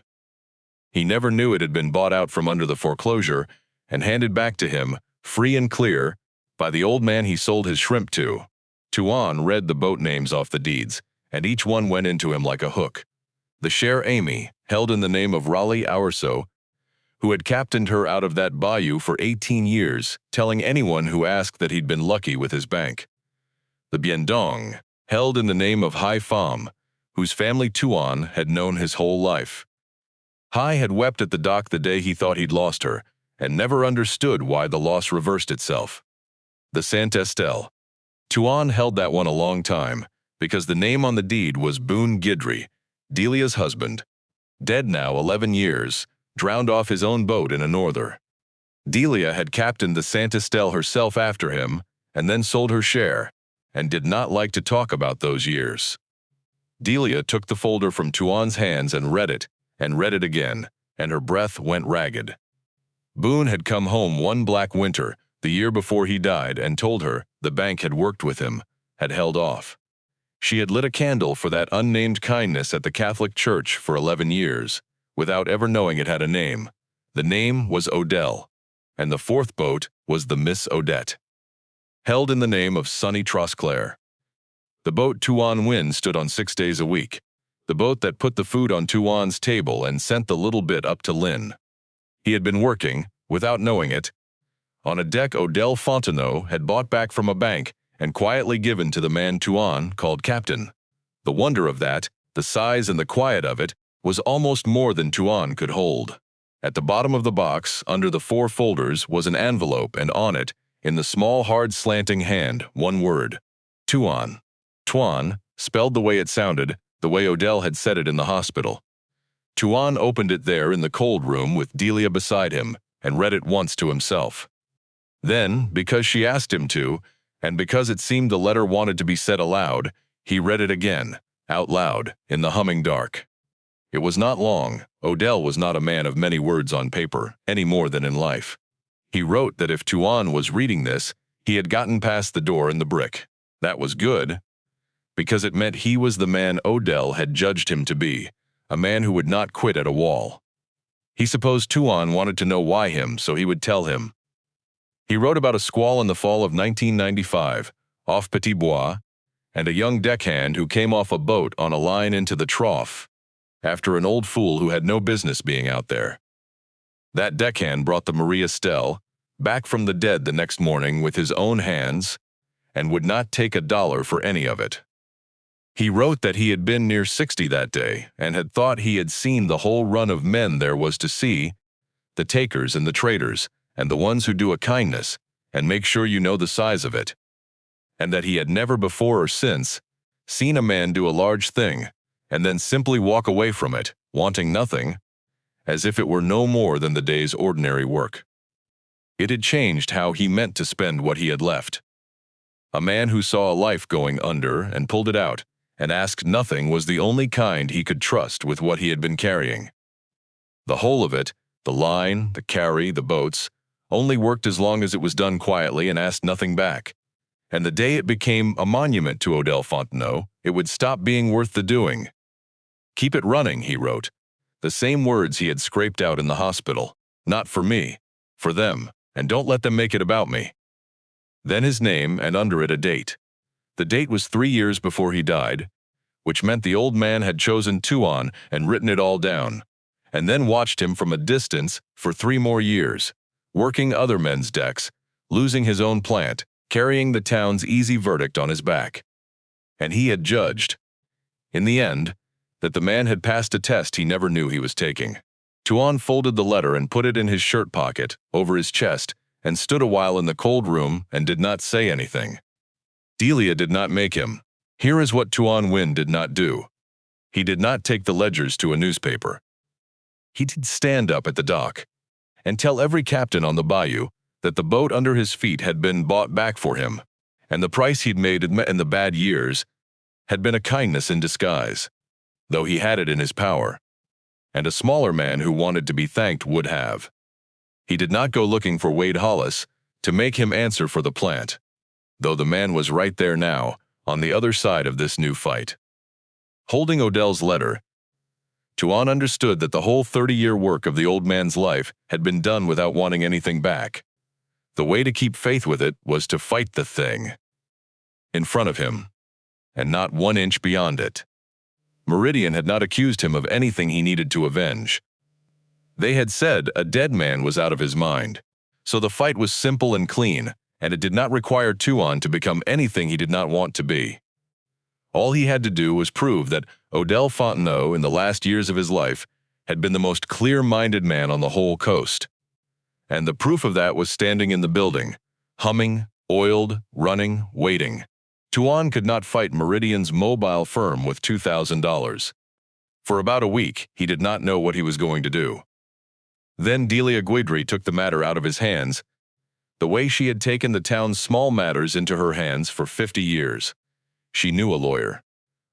He never knew it had been bought out from under the foreclosure and handed back to him, free and clear, by the old man he sold his shrimp to. Tuan read the boat names off the deeds, and each one went into him like a hook. The Cher Amy, held in the name of Raleigh Aurso, who had captained her out of that bayou for 18 years, telling anyone who asked that he'd been lucky with his bank. The Bien Dong, held in the name of Hai Pham, whose family Tuan had known his whole life. Hai had wept at the dock the day he thought he'd lost her, and never understood why the loss reversed itself. The Saint Estelle. Tuan held that one a long time, because the name on the deed was Boone Guidry, Delia's husband, dead now 11 years, drowned off his own boat in a norther. Delia had captained the Saint Estelle herself after him, and then sold her share, and did not like to talk about those years. Delia took the folder from Tuan's hands and read it again, and her breath went ragged. Boone had come home one black winter, the year before he died, and told her the bank had worked with him, had held off. She had lit a candle for that unnamed kindness at the Catholic Church for 11 years, without ever knowing it had a name. The name was Odell, and the 4th boat was the Miss Odette, held in the name of Sonny Trosclair. The boat Tuan Nguyen stood on 6 days a week, the boat that put the food on Tuan's table and sent the little bit up to Lynn. He had been working, without knowing it, on a deck Odell Fontenot had bought back from a bank and quietly given to the man Tuan called Captain. The wonder of that, the size and the quiet of it, was almost more than Tuan could hold. At the bottom of the box, under the 4 folders, was an envelope, and on it, in the small, hard, slanting hand, one word: Tuan. Tuan, spelled the way it sounded, the way Odell had said it in the hospital. Tuan opened it there in the cold room with Delia beside him, and read it once to himself. Then, because she asked him to, and because it seemed the letter wanted to be said aloud, he read it again, out loud, in the humming dark. It was not long. Odell was not a man of many words on paper, any more than in life. He wrote that if Tuan was reading this, he had gotten past the door in the brick. That was good, because it meant he was the man Odell had judged him to be, a man who would not quit at a wall. He supposed Tuan wanted to know why him, so he would tell him. He wrote about a squall in the fall of 1995, off Petit Bois, and a young deckhand who came off a boat on a line into the trough, after an old fool who had no business being out there. That deckhand brought the Marie Estelle back from the dead the next morning with his own hands, and would not take $1 for any of it. He wrote that he had been near 60 that day, and had thought he had seen the whole run of men there was to see, the takers and the traders, and the ones who do a kindness, and make sure you know the size of it. And that he had never before or since seen a man do a large thing, and then simply walk away from it, wanting nothing, as if it were no more than the day's ordinary work. It had changed how he meant to spend what he had left. A man who saw a life going under and pulled it out, and ask nothing was the only kind he could trust with what he had been carrying. The whole of it, the line, the carry, the boats, only worked as long as it was done quietly and asked nothing back. And the day it became a monument to Odell Fontenot, it would stop being worth the doing. "Keep it running," he wrote. The same words he had scraped out in the hospital. "Not for me, for them, and don't let them make it about me." Then his name, and under it a date. The date was 3 years before he died, which meant the old man had chosen Tuan and written it all down, and then watched him from a distance for 3 more years, working other men's decks, losing his own plant, carrying the town's easy verdict on his back. And he had judged, in the end, that the man had passed a test he never knew he was taking. Tuan folded the letter and put it in his shirt pocket, over his chest, and stood a while in the cold room and did not say anything. Delia did not make him. Here is what Tuan Nguyen did not do. He did not take the ledgers to a newspaper. He did stand up at the dock and tell every captain on the bayou that the boat under his feet had been bought back for him, and the price he'd made in the bad years had been a kindness in disguise, though he had it in his power, and a smaller man who wanted to be thanked would have. He did not go looking for Wade Hollis to make him answer for the plant, though the man was right there now, on the other side of this new fight. Holding Odell's letter, Tuan understood that the whole 30-year work of the old man's life had been done without wanting anything back. The way to keep faith with it was to fight the thing in front of him, and not 1 inch beyond it. Meridian had not accused him of anything he needed to avenge. They had said a dead man was out of his mind, so the fight was simple and clean, and it did not require Tuan to become anything he did not want to be. All he had to do was prove that Odell Fontenot, in the last years of his life, had been the most clear-minded man on the whole coast. And the proof of that was standing in the building, humming, oiled, running, waiting. Tuan could not fight Meridian's mobile firm with $2,000. For about a week, he did not know what he was going to do. Then Delia Guidry took the matter out of his hands, the way she had taken the town's small matters into her hands for 50 years. She knew a lawyer.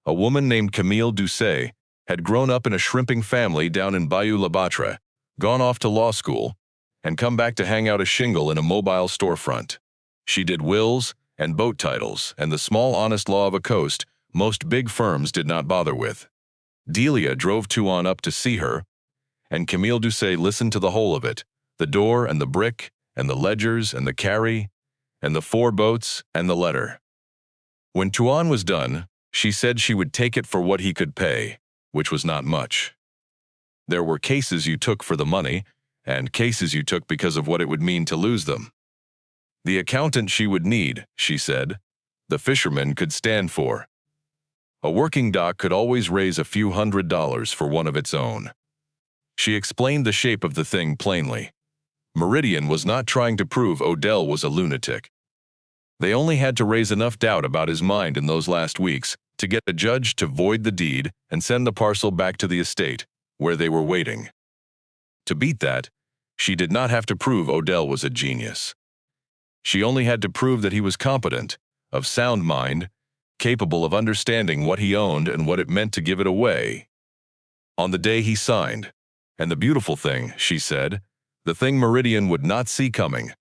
A woman named Camille Doucet had grown up in a shrimping family down in Bayou La Batre, gone off to law school, and come back to hang out a shingle in a mobile storefront. She did wills and boat titles and the small honest law of a coast most big firms did not bother with. Delia drove Tuan up to see her, and Camille Doucet listened to the whole of it, the door and the brick, and the ledgers and the carry, and the 4 boats and the letter. When Tuan was done, she said she would take it for what he could pay, which was not much. There were cases you took for the money, and cases you took because of what it would mean to lose them. The accountant she would need, she said, the fisherman could stand for. A working dock could always raise a few $100s for one of its own. She explained the shape of the thing plainly. Meridian was not trying to prove Odell was a lunatic. They only had to raise enough doubt about his mind in those last weeks to get a judge to void the deed and send the parcel back to the estate, where they were waiting. To beat that, she did not have to prove Odell was a genius. She only had to prove that he was competent, of sound mind, capable of understanding what he owned and what it meant to give it away. On the day he signed, and the beautiful thing, she said, the thing Meridian would not see coming,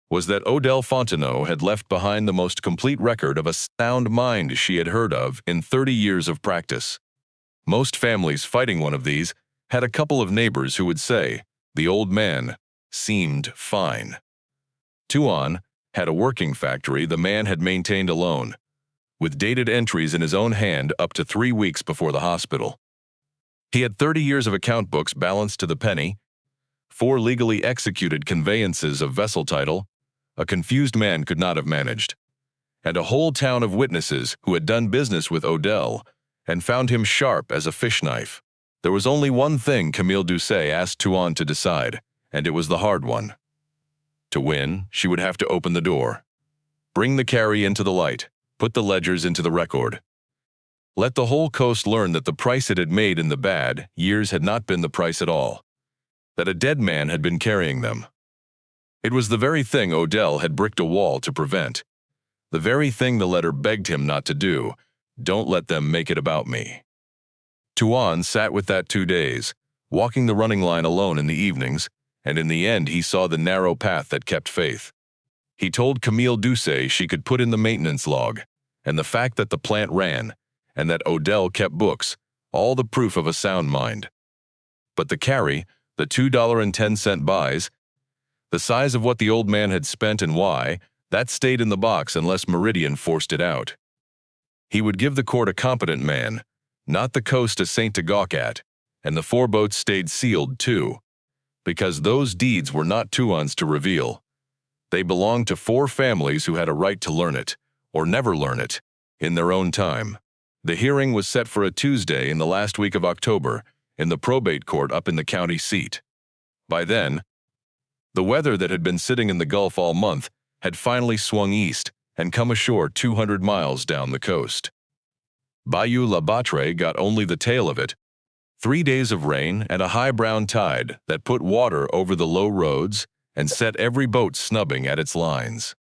was that Odell Fontenot had left behind the most complete record of a sound mind she had heard of in 30 years of practice. Most families fighting one of these had a couple of neighbors who would say, the old man seemed fine. Tuan had a working factory the man had maintained alone, with dated entries in his own hand up to 3 weeks before the hospital. He had 30 years of account books balanced to the penny, 4 legally executed conveyances of vessel title, a confused man could not have managed, and a whole town of witnesses who had done business with Odell and found him sharp as a fish knife. There was only one thing Camille Doucet asked Tuan to decide, and it was the hard one. To win, she would have to open the door, bring the carry into the light, put the ledgers into the record. Let the whole coast learn that the price it had made in the bad years had not been the price at all, that a dead man had been carrying them. It was the very thing Odell had bricked a wall to prevent, the very thing the letter begged him not to do, Don't let them make it about me. Tuan sat with that 2 days, walking the running line alone in the evenings, and in the end he saw the narrow path that kept faith. He told Camille Doucet she could put in the maintenance log, and the fact that the plant ran, and that Odell kept books, all the proof of a sound mind. But the carry, the $2.10 buys, the size of what the old man had spent and why, that stayed in the box unless Meridian forced it out. He would give the court a competent man, not the coast a saint to gawk at, and the 4 boats stayed sealed too, because those deeds were not Tuan's to reveal. They belonged to 4 families who had a right to learn it, or never learn it, in their own time. The hearing was set for a Tuesday in the last week of October, in the probate court up in the county seat. By then, the weather that had been sitting in the Gulf all month had finally swung east and come ashore 200 miles down the coast. Bayou La Batre got only the tail of it. 3 days of rain and a high brown tide that put water over the low roads and set every boat snubbing at its lines.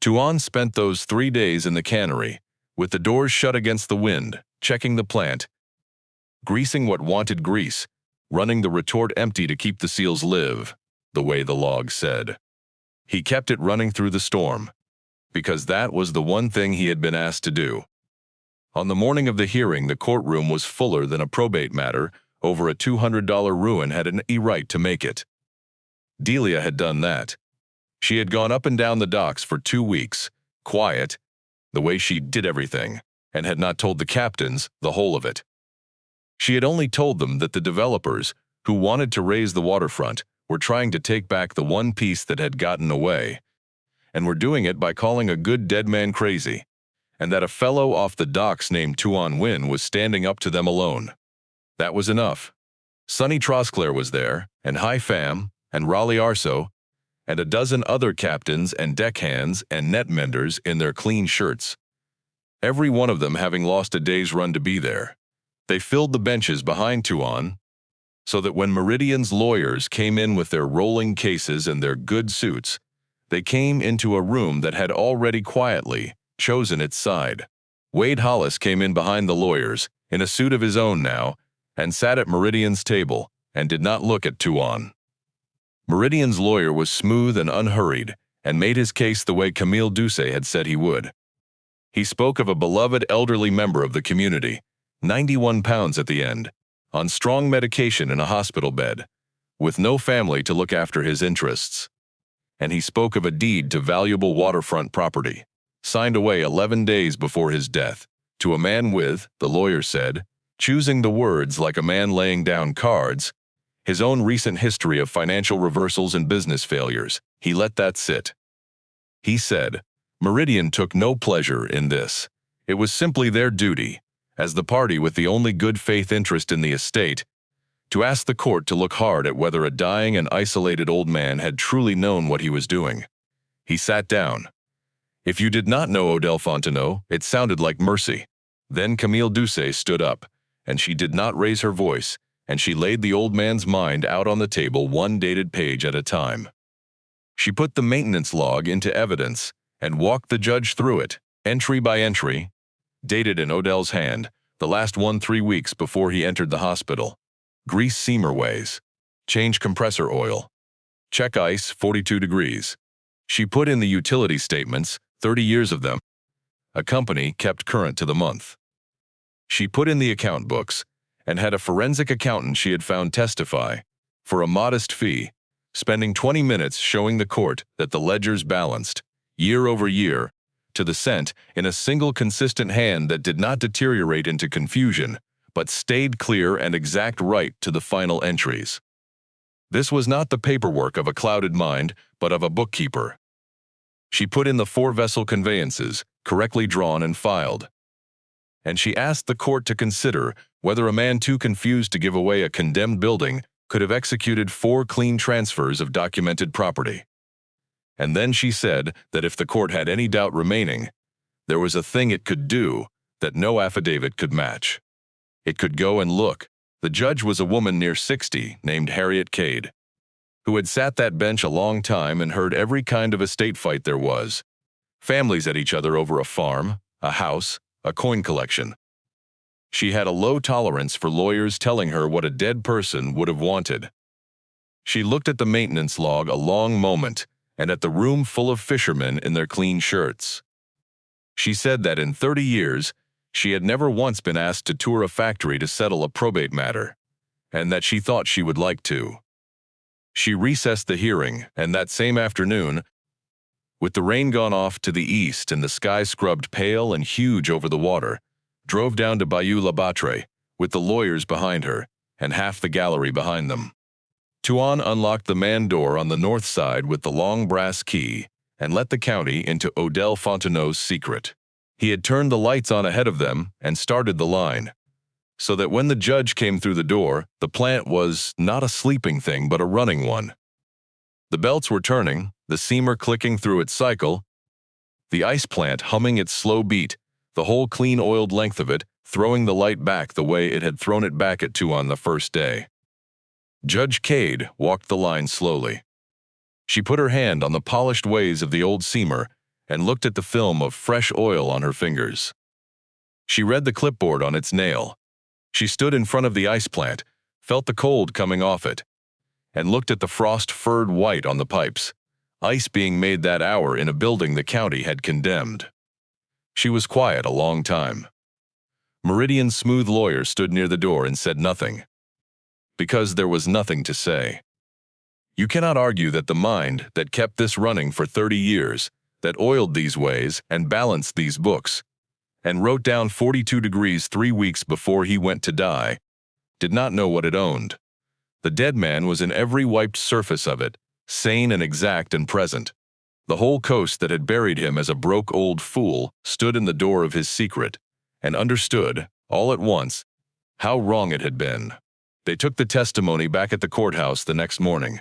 Tuan spent those 3 days in the cannery, with the doors shut against the wind, checking the plant, greasing what wanted grease, running the retort empty to keep the seals live, the way the log said. He kept it running through the storm, because that was the one thing he had been asked to do. On the morning of the hearing, the courtroom was fuller than a probate matter over a $200 ruin had an right to make it. Delia had done that. She had gone up and down the docks for 2 weeks, quiet, the way she did everything, and had not told the captains the whole of it. She had only told them that the developers, who wanted to raze the waterfront, were trying to take back the one piece that had gotten away, and were doing it by calling a good dead man crazy, and that a fellow off the docks named Tuan Nguyen was standing up to them alone. That was enough. Sonny Trosclair was there, and Hai Pham, and Raleigh Arso, and a dozen other captains and deckhands and net menders in their clean shirts, every one of them having lost a day's run to be there. They filled the benches behind Tuan, so that when Meridian's lawyers came in with their rolling cases and their good suits, they came into a room that had already quietly chosen its side. Wade Hollis came in behind the lawyers, in a suit of his own now, and sat at Meridian's table, and did not look at Tuan. Meridian's lawyer was smooth and unhurried, and made his case the way Camille Doucet had said he would. He spoke of a beloved elderly member of the community, 91 pounds at the end, on strong medication in a hospital bed, with no family to look after his interests. And he spoke of a deed to valuable waterfront property, signed away 11 days before his death, to a man with, the lawyer said, choosing the words like a man laying down cards, his own recent history of financial reversals and business failures. He let that sit. He said, Meridian took no pleasure in this. It was simply their duty, as the party with the only good faith interest in the estate, to ask the court to look hard at whether a dying and isolated old man had truly known what he was doing. He sat down. If you did not know Odell Fontenot, it sounded like mercy. Then Camille Doucet stood up, and she did not raise her voice, and she laid the old man's mind out on the table one dated page at a time. She put the maintenance log into evidence and walked the judge through it, entry by entry, dated in Odell's hand, the last one 3 weeks before he entered the hospital. Grease seamerways. Change compressor oil. Check ice 42 degrees. She put in the utility statements, 30 years of them. A company kept current to the month. She put in the account books, and had a forensic accountant she had found testify, for a modest fee, spending 20 minutes showing the court that the ledgers balanced, year over year, to the cent in a single consistent hand that did not deteriorate into confusion, but stayed clear and exact right to the final entries. This was not the paperwork of a clouded mind, but of a bookkeeper. She put in the 4 vessel conveyances, correctly drawn and filed. And she asked the court to consider whether a man too confused to give away a condemned building could have executed 4 clean transfers of documented property. And then she said that if the court had any doubt remaining, there was a thing it could do that no affidavit could match. It could go and look. The judge was a woman near 60 named Harriet Cade, who had sat that bench a long time and heard every kind of estate fight there was. Families at each other over a farm, a house, a coin collection. She had a low tolerance for lawyers telling her what a dead person would have wanted. She looked at the maintenance log a long moment and at the room full of fishermen in their clean shirts. She said that in 30 years, she had never once been asked to tour a factory to settle a probate matter, and that she thought she would like to. She recessed the hearing, and that same afternoon, with the rain gone off to the east and the sky scrubbed pale and huge over the water, drove down to Bayou La Batre, with the lawyers behind her, and half the gallery behind them. Tuan unlocked the man door on the north side with the long brass key, and let the county into Odell Fontenot's secret. He had turned the lights on ahead of them and started the line, so that when the judge came through the door, the plant was not a sleeping thing but a running one. The belts were turning, the seamer clicking through its cycle, the ice plant humming its slow beat, the whole clean-oiled length of it throwing the light back the way it had thrown it back at Tuan the first day. Judge Cade walked the line slowly. She put her hand on the polished ways of the old seamer and looked at the film of fresh oil on her fingers. She read the clipboard on its nail. She stood in front of the ice plant, felt the cold coming off it, and looked at the frost-furred white on the pipes, ice being made that hour in a building the county had condemned. She was quiet a long time. Meridian's smooth lawyer stood near the door and said nothing, because there was nothing to say. You cannot argue that the mind that kept this running for 30 years, that oiled these ways and balanced these books, and wrote down 42 degrees 3 weeks before he went to die, did not know what it owned. The dead man was in every wiped surface of it, sane and exact and present. The whole coast that had buried him as a broke old fool stood in the door of his secret, and understood, all at once, how wrong it had been. They took the testimony back at the courthouse the next morning.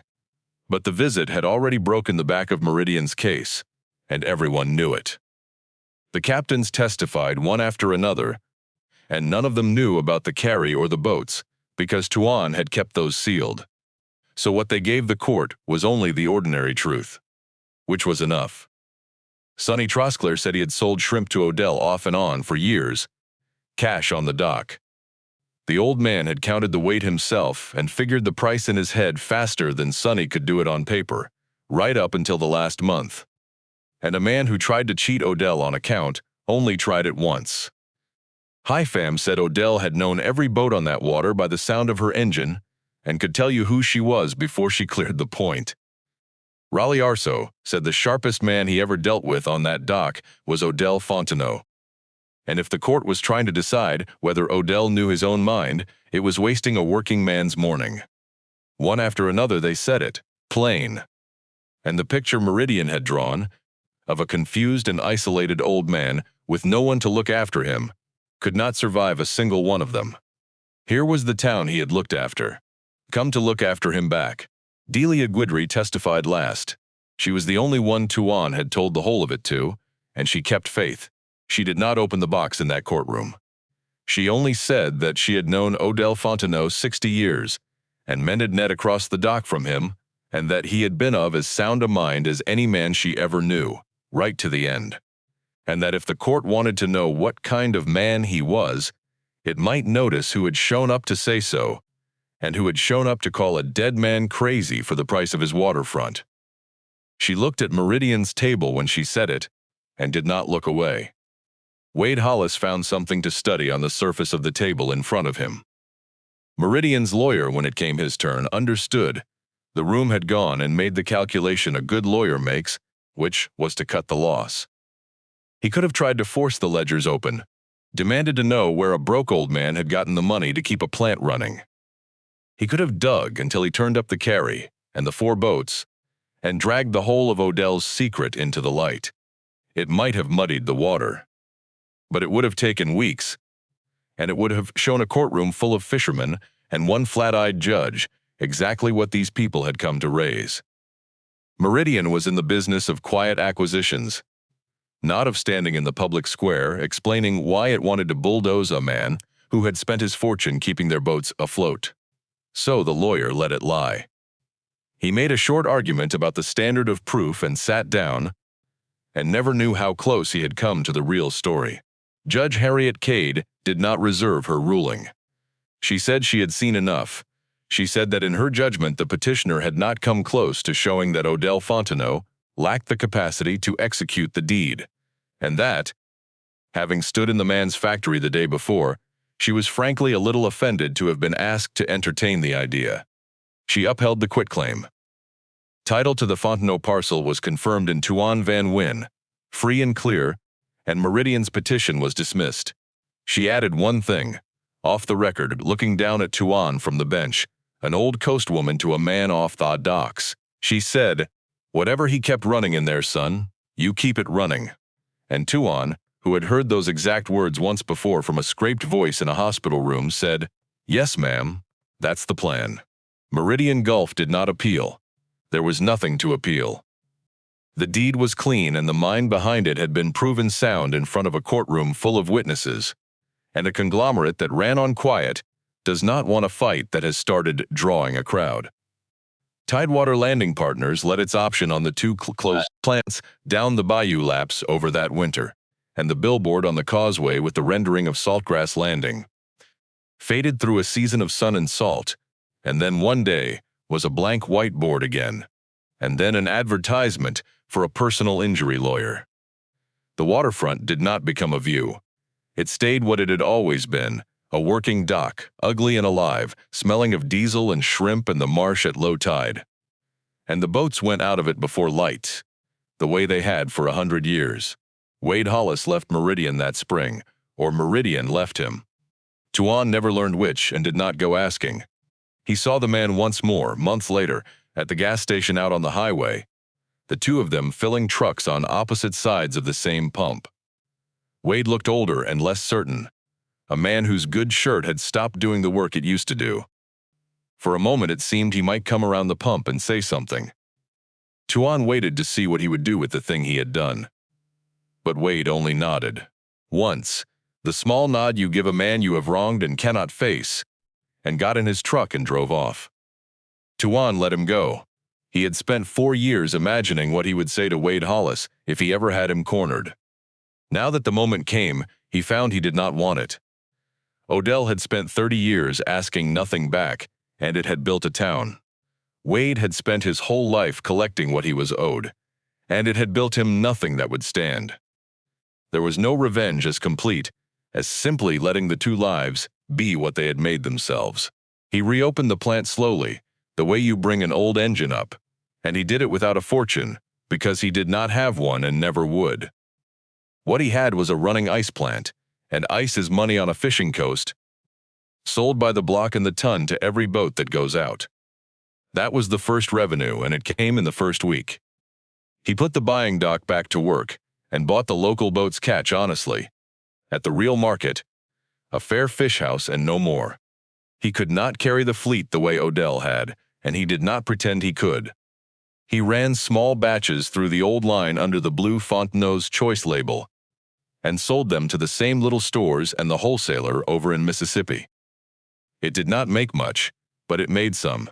But the visit had already broken the back of Meridian's case, and everyone knew it. The captains testified one after another, and none of them knew about the carry or the boats, because Tuan had kept those sealed. So what they gave the court was only the ordinary truth, which was enough. Sonny Trosclair said he had sold shrimp to Odell off and on for years, cash on the dock. The old man had counted the weight himself and figured the price in his head faster than Sonny could do it on paper, right up until the last month. And a man who tried to cheat Odell on account only tried it once. Hi Fam said Odell had known every boat on that water by the sound of her engine and could tell you who she was before she cleared the point. Raleigh Arceau said the sharpest man he ever dealt with on that dock was Odell Fontenot. And if the court was trying to decide whether Odell knew his own mind, it was wasting a working man's morning. One after another they said it, plain. And the picture Meridian had drawn, of a confused and isolated old man with no one to look after him, could not survive a single one of them. Here was the town he had looked after, come to look after him back. Delia Guidry testified last. She was the only one Tuan had told the whole of it to, and she kept faith. She did not open the box in that courtroom. She only said that she had known Odell Fontenot 60 years, and mended net across the dock from him, and that he had been of as sound a mind as any man she ever knew, right to the end. And that if the court wanted to know what kind of man he was, it might notice who had shown up to say so, and who had shown up to call a dead man crazy for the price of his waterfront. She looked at Meridian's table when she said it, and did not look away. Wade Hollis found something to study on the surface of the table in front of him. Meridian's lawyer, when it came his turn, understood. The room had gone and made the calculation a good lawyer makes, which was to cut the loss. He could have tried to force the ledgers open, demanded to know where a broke old man had gotten the money to keep a plant running. He could have dug until he turned up the carry and the 4 boats, and dragged the whole of Odell's secret into the light. It might have muddied the water. But it would have taken weeks, and it would have shown a courtroom full of fishermen and one flat-eyed judge exactly what these people had come to raise. Meridian was in the business of quiet acquisitions, not of standing in the public square explaining why it wanted to bulldoze a man who had spent his fortune keeping their boats afloat. So the lawyer let it lie. He made a short argument about the standard of proof and sat down, and never knew how close he had come to the real story. Judge Harriet Cade did not reserve her ruling. She said she had seen enough. She said that in her judgment the petitioner had not come close to showing that Odell Fontenot lacked the capacity to execute the deed, and that, having stood in the man's factory the day before, she was frankly a little offended to have been asked to entertain the idea. She upheld the quitclaim. Title to the Fontenot parcel was confirmed in Tuan Nguyen, free and clear, and Meridian's petition was dismissed. She added one thing, off the record, looking down at Tuan from the bench, an old coastwoman to a man off the docks. She said, "Whatever he kept running in there, son, you keep it running." And Tuan, who had heard those exact words once before from a scraped voice in a hospital room, said, "Yes, ma'am, that's the plan." Meridian Gulf did not appeal. There was nothing to appeal. The deed was clean and the mind behind it had been proven sound in front of a courtroom full of witnesses. And a conglomerate that ran on quiet does not want a fight that has started drawing a crowd. Tidewater Landing Partners let its option on the two closed plants down the Bayou lapse over that winter, and the billboard on the causeway with the rendering of Saltgrass Landing faded through a season of sun and salt, and then one day was a blank whiteboard again, and then an advertisement for a personal injury lawyer. The waterfront did not become a view. It stayed what it had always been, a working dock, ugly and alive, smelling of diesel and shrimp and the marsh at low tide. And the boats went out of it before light, the way they had for 100 years. Wade Hollis left Meridian that spring, or Meridian left him. Tuan never learned which and did not go asking. He saw the man once more, months later, at the gas station out on the highway, the two of them filling trucks on opposite sides of the same pump. Wade looked older and less certain, a man whose good shirt had stopped doing the work it used to do. For a moment it seemed he might come around the pump and say something. Tuan waited to see what he would do with the thing he had done. But Wade only nodded. Once, the small nod you give a man you have wronged and cannot face, and got in his truck and drove off. Tuan let him go. He had spent 4 years imagining what he would say to Wade Hollis if he ever had him cornered. Now that the moment came, he found he did not want it. Odell had spent 30 years asking nothing back, and it had built a town. Wade had spent his whole life collecting what he was owed, and it had built him nothing that would stand. There was no revenge as complete as simply letting the two lives be what they had made themselves. He reopened the plant slowly, the way you bring an old engine up, and he did it without a fortune, because he did not have one and never would. What he had was a running ice plant, and ice is money on a fishing coast, sold by the block and the ton to every boat that goes out. That was the first revenue, and it came in the first week. He put the buying dock back to work, and bought the local boats catch honestly. At the real market, a fair fish house and no more. He could not carry the fleet the way Odell had, and he did not pretend he could. He ran small batches through the old line under the blue Fontenot's Choice label, and sold them to the same little stores and the wholesaler over in Mississippi. It did not make much, but it made some.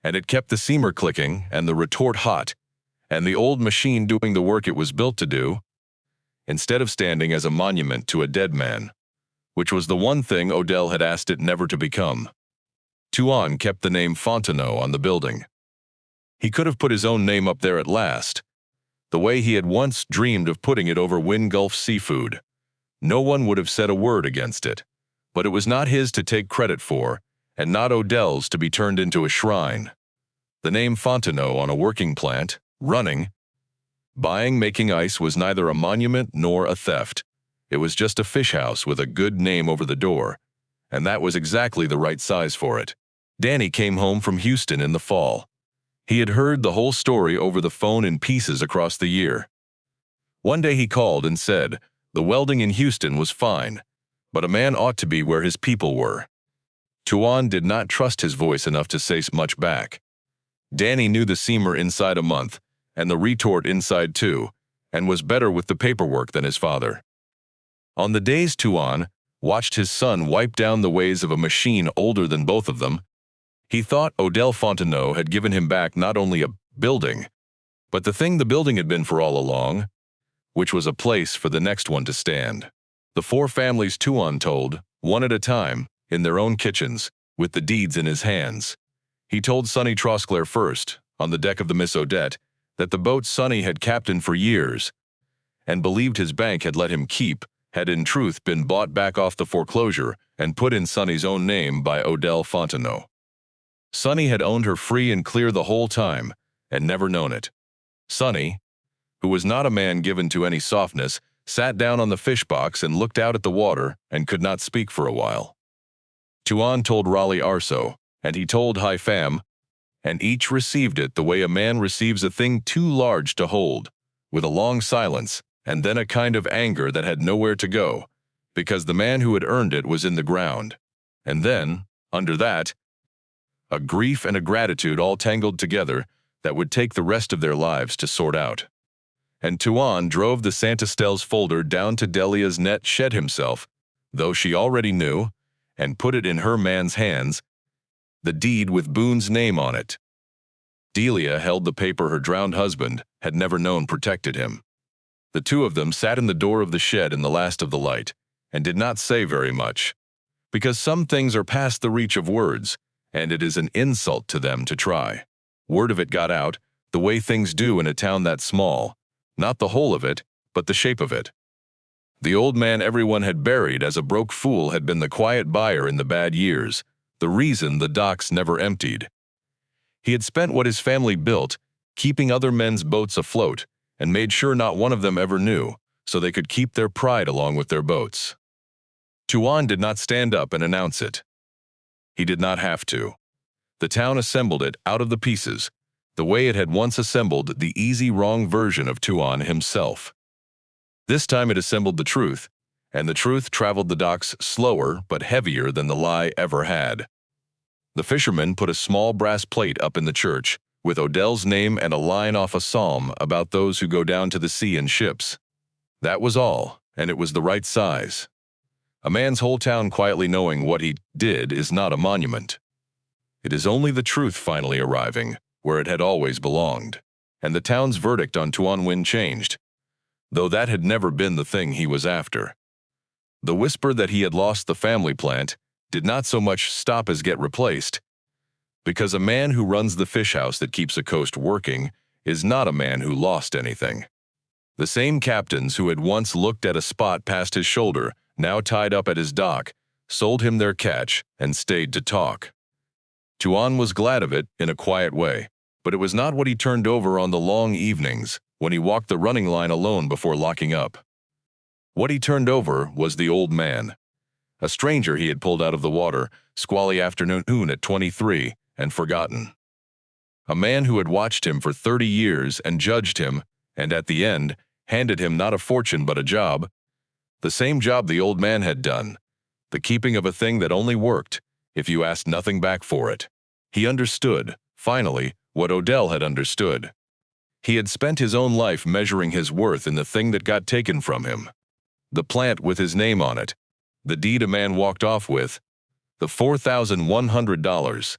And it kept the seamer clicking and the retort hot, and the old machine doing the work it was built to do, instead of standing as a monument to a dead man, which was the one thing Odell had asked it never to become. Tuan kept the name Fontenot on the building. He could have put his own name up there at last, the way he had once dreamed of putting it over Wind Gulf Seafood. No one would have said a word against it, but it was not his to take credit for, and not Odell's to be turned into a shrine. The name Fontenot on a working plant, running, buying, making ice was neither a monument nor a theft. It was just a fish house with a good name over the door, and that was exactly the right size for it. Danny came home from Houston in the fall. He had heard the whole story over the phone in pieces across the year. One day he called and said, the welding in Houston was fine, but a man ought to be where his people were. Tuan did not trust his voice enough to say much back. Danny knew the seamer inside a month, and the retort inside 2, and was better with the paperwork than his father. On the days Tuan watched his son wipe down the ways of a machine older than both of them, he thought Odell Fontenot had given him back not only a building, but the thing the building had been for all along, which was a place for the next one to stand. The four families Tuan told, one at a time, in their own kitchens, with the deeds in his hands. He told Sonny Trosclair first, on the deck of the Miss Odette, that the boat Sonny had captained for years, and believed his bank had let him keep, had in truth been bought back off the foreclosure and put in Sonny's own name by Odell Fontenot. Sonny had owned her free and clear the whole time, and never known it. Sonny, who was not a man given to any softness, sat down on the fish box and looked out at the water and could not speak for a while. Tuan told Raleigh Arso, and he told High Fam, and each received it the way a man receives a thing too large to hold, with a long silence, and then a kind of anger that had nowhere to go, because the man who had earned it was in the ground, and then, under that, a grief and a gratitude all tangled together that would take the rest of their lives to sort out. And Tuan drove the Santa Stel's folder down to Delia's net shed himself, though she already knew, and put it in her man's hands, the deed with Boone's name on it. Delia held the paper her drowned husband had never known protected him. The two of them sat in the door of the shed in the last of the light, and did not say very much, because some things are past the reach of words, and it is an insult to them to try. Word of it got out, the way things do in a town that small, not the whole of it, but the shape of it. The old man everyone had buried as a broke fool had been the quiet buyer in the bad years, the reason the docks never emptied. He had spent what his family built, keeping other men's boats afloat, and made sure not one of them ever knew, so they could keep their pride along with their boats. Tuan did not stand up and announce it. He did not have to. The town assembled it out of the pieces, the way it had once assembled the easy wrong version of Tuan himself. This time it assembled the truth, and the truth traveled the docks slower but heavier than the lie ever had. The fishermen put a small brass plate up in the church, with Odell's name and a line off a psalm about those who go down to the sea in ships. That was all, and it was the right size. A man's whole town quietly knowing what he did is not a monument. It is only the truth finally arriving, where it had always belonged, and the town's verdict on Tuan Nguyen changed, though that had never been the thing he was after. The whisper that he had lost the family plant did not so much stop as get replaced, because a man who runs the fish house that keeps a coast working is not a man who lost anything. The same captains who had once looked at a spot past his shoulder, now tied up at his dock, sold him their catch and stayed to talk. Tuan was glad of it in a quiet way, but it was not what he turned over on the long evenings when he walked the running line alone before locking up. What he turned over was the old man, a stranger he had pulled out of the water, squally afternoon at 23, and forgotten. A man who had watched him for 30 years and judged him, and at the end, handed him not a fortune but a job. The same job the old man had done, the keeping of a thing that only worked if you asked nothing back for it. He understood, finally, what Odell had understood. He had spent his own life measuring his worth in the thing that got taken from him. The plant with his name on it, the deed a man walked off with, the $4,100.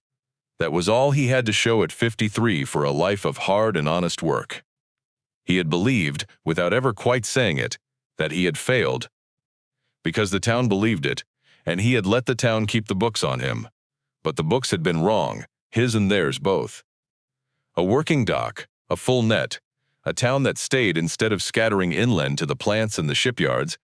That was all he had to show at 53 for a life of hard and honest work. He had believed, without ever quite saying it, that he had failed, because the town believed it, and he had let the town keep the books on him. But the books had been wrong, his and theirs both. A working dock, a full net, a town that stayed instead of scattering inland to the plants and the shipyards,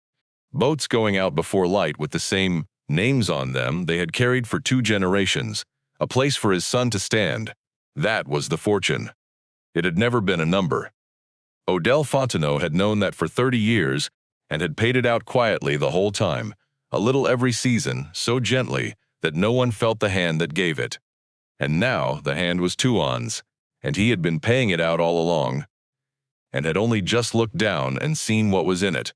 boats going out before light with the same names on them they had carried for 2 generations, a place for his son to stand. That was the fortune. It had never been a number. Odell Fontenot had known that for 30 years and had paid it out quietly the whole time, a little every season, so gently that no one felt the hand that gave it. And now the hand was Tuan's, and he had been paying it out all along, and had only just looked down and seen what was in it.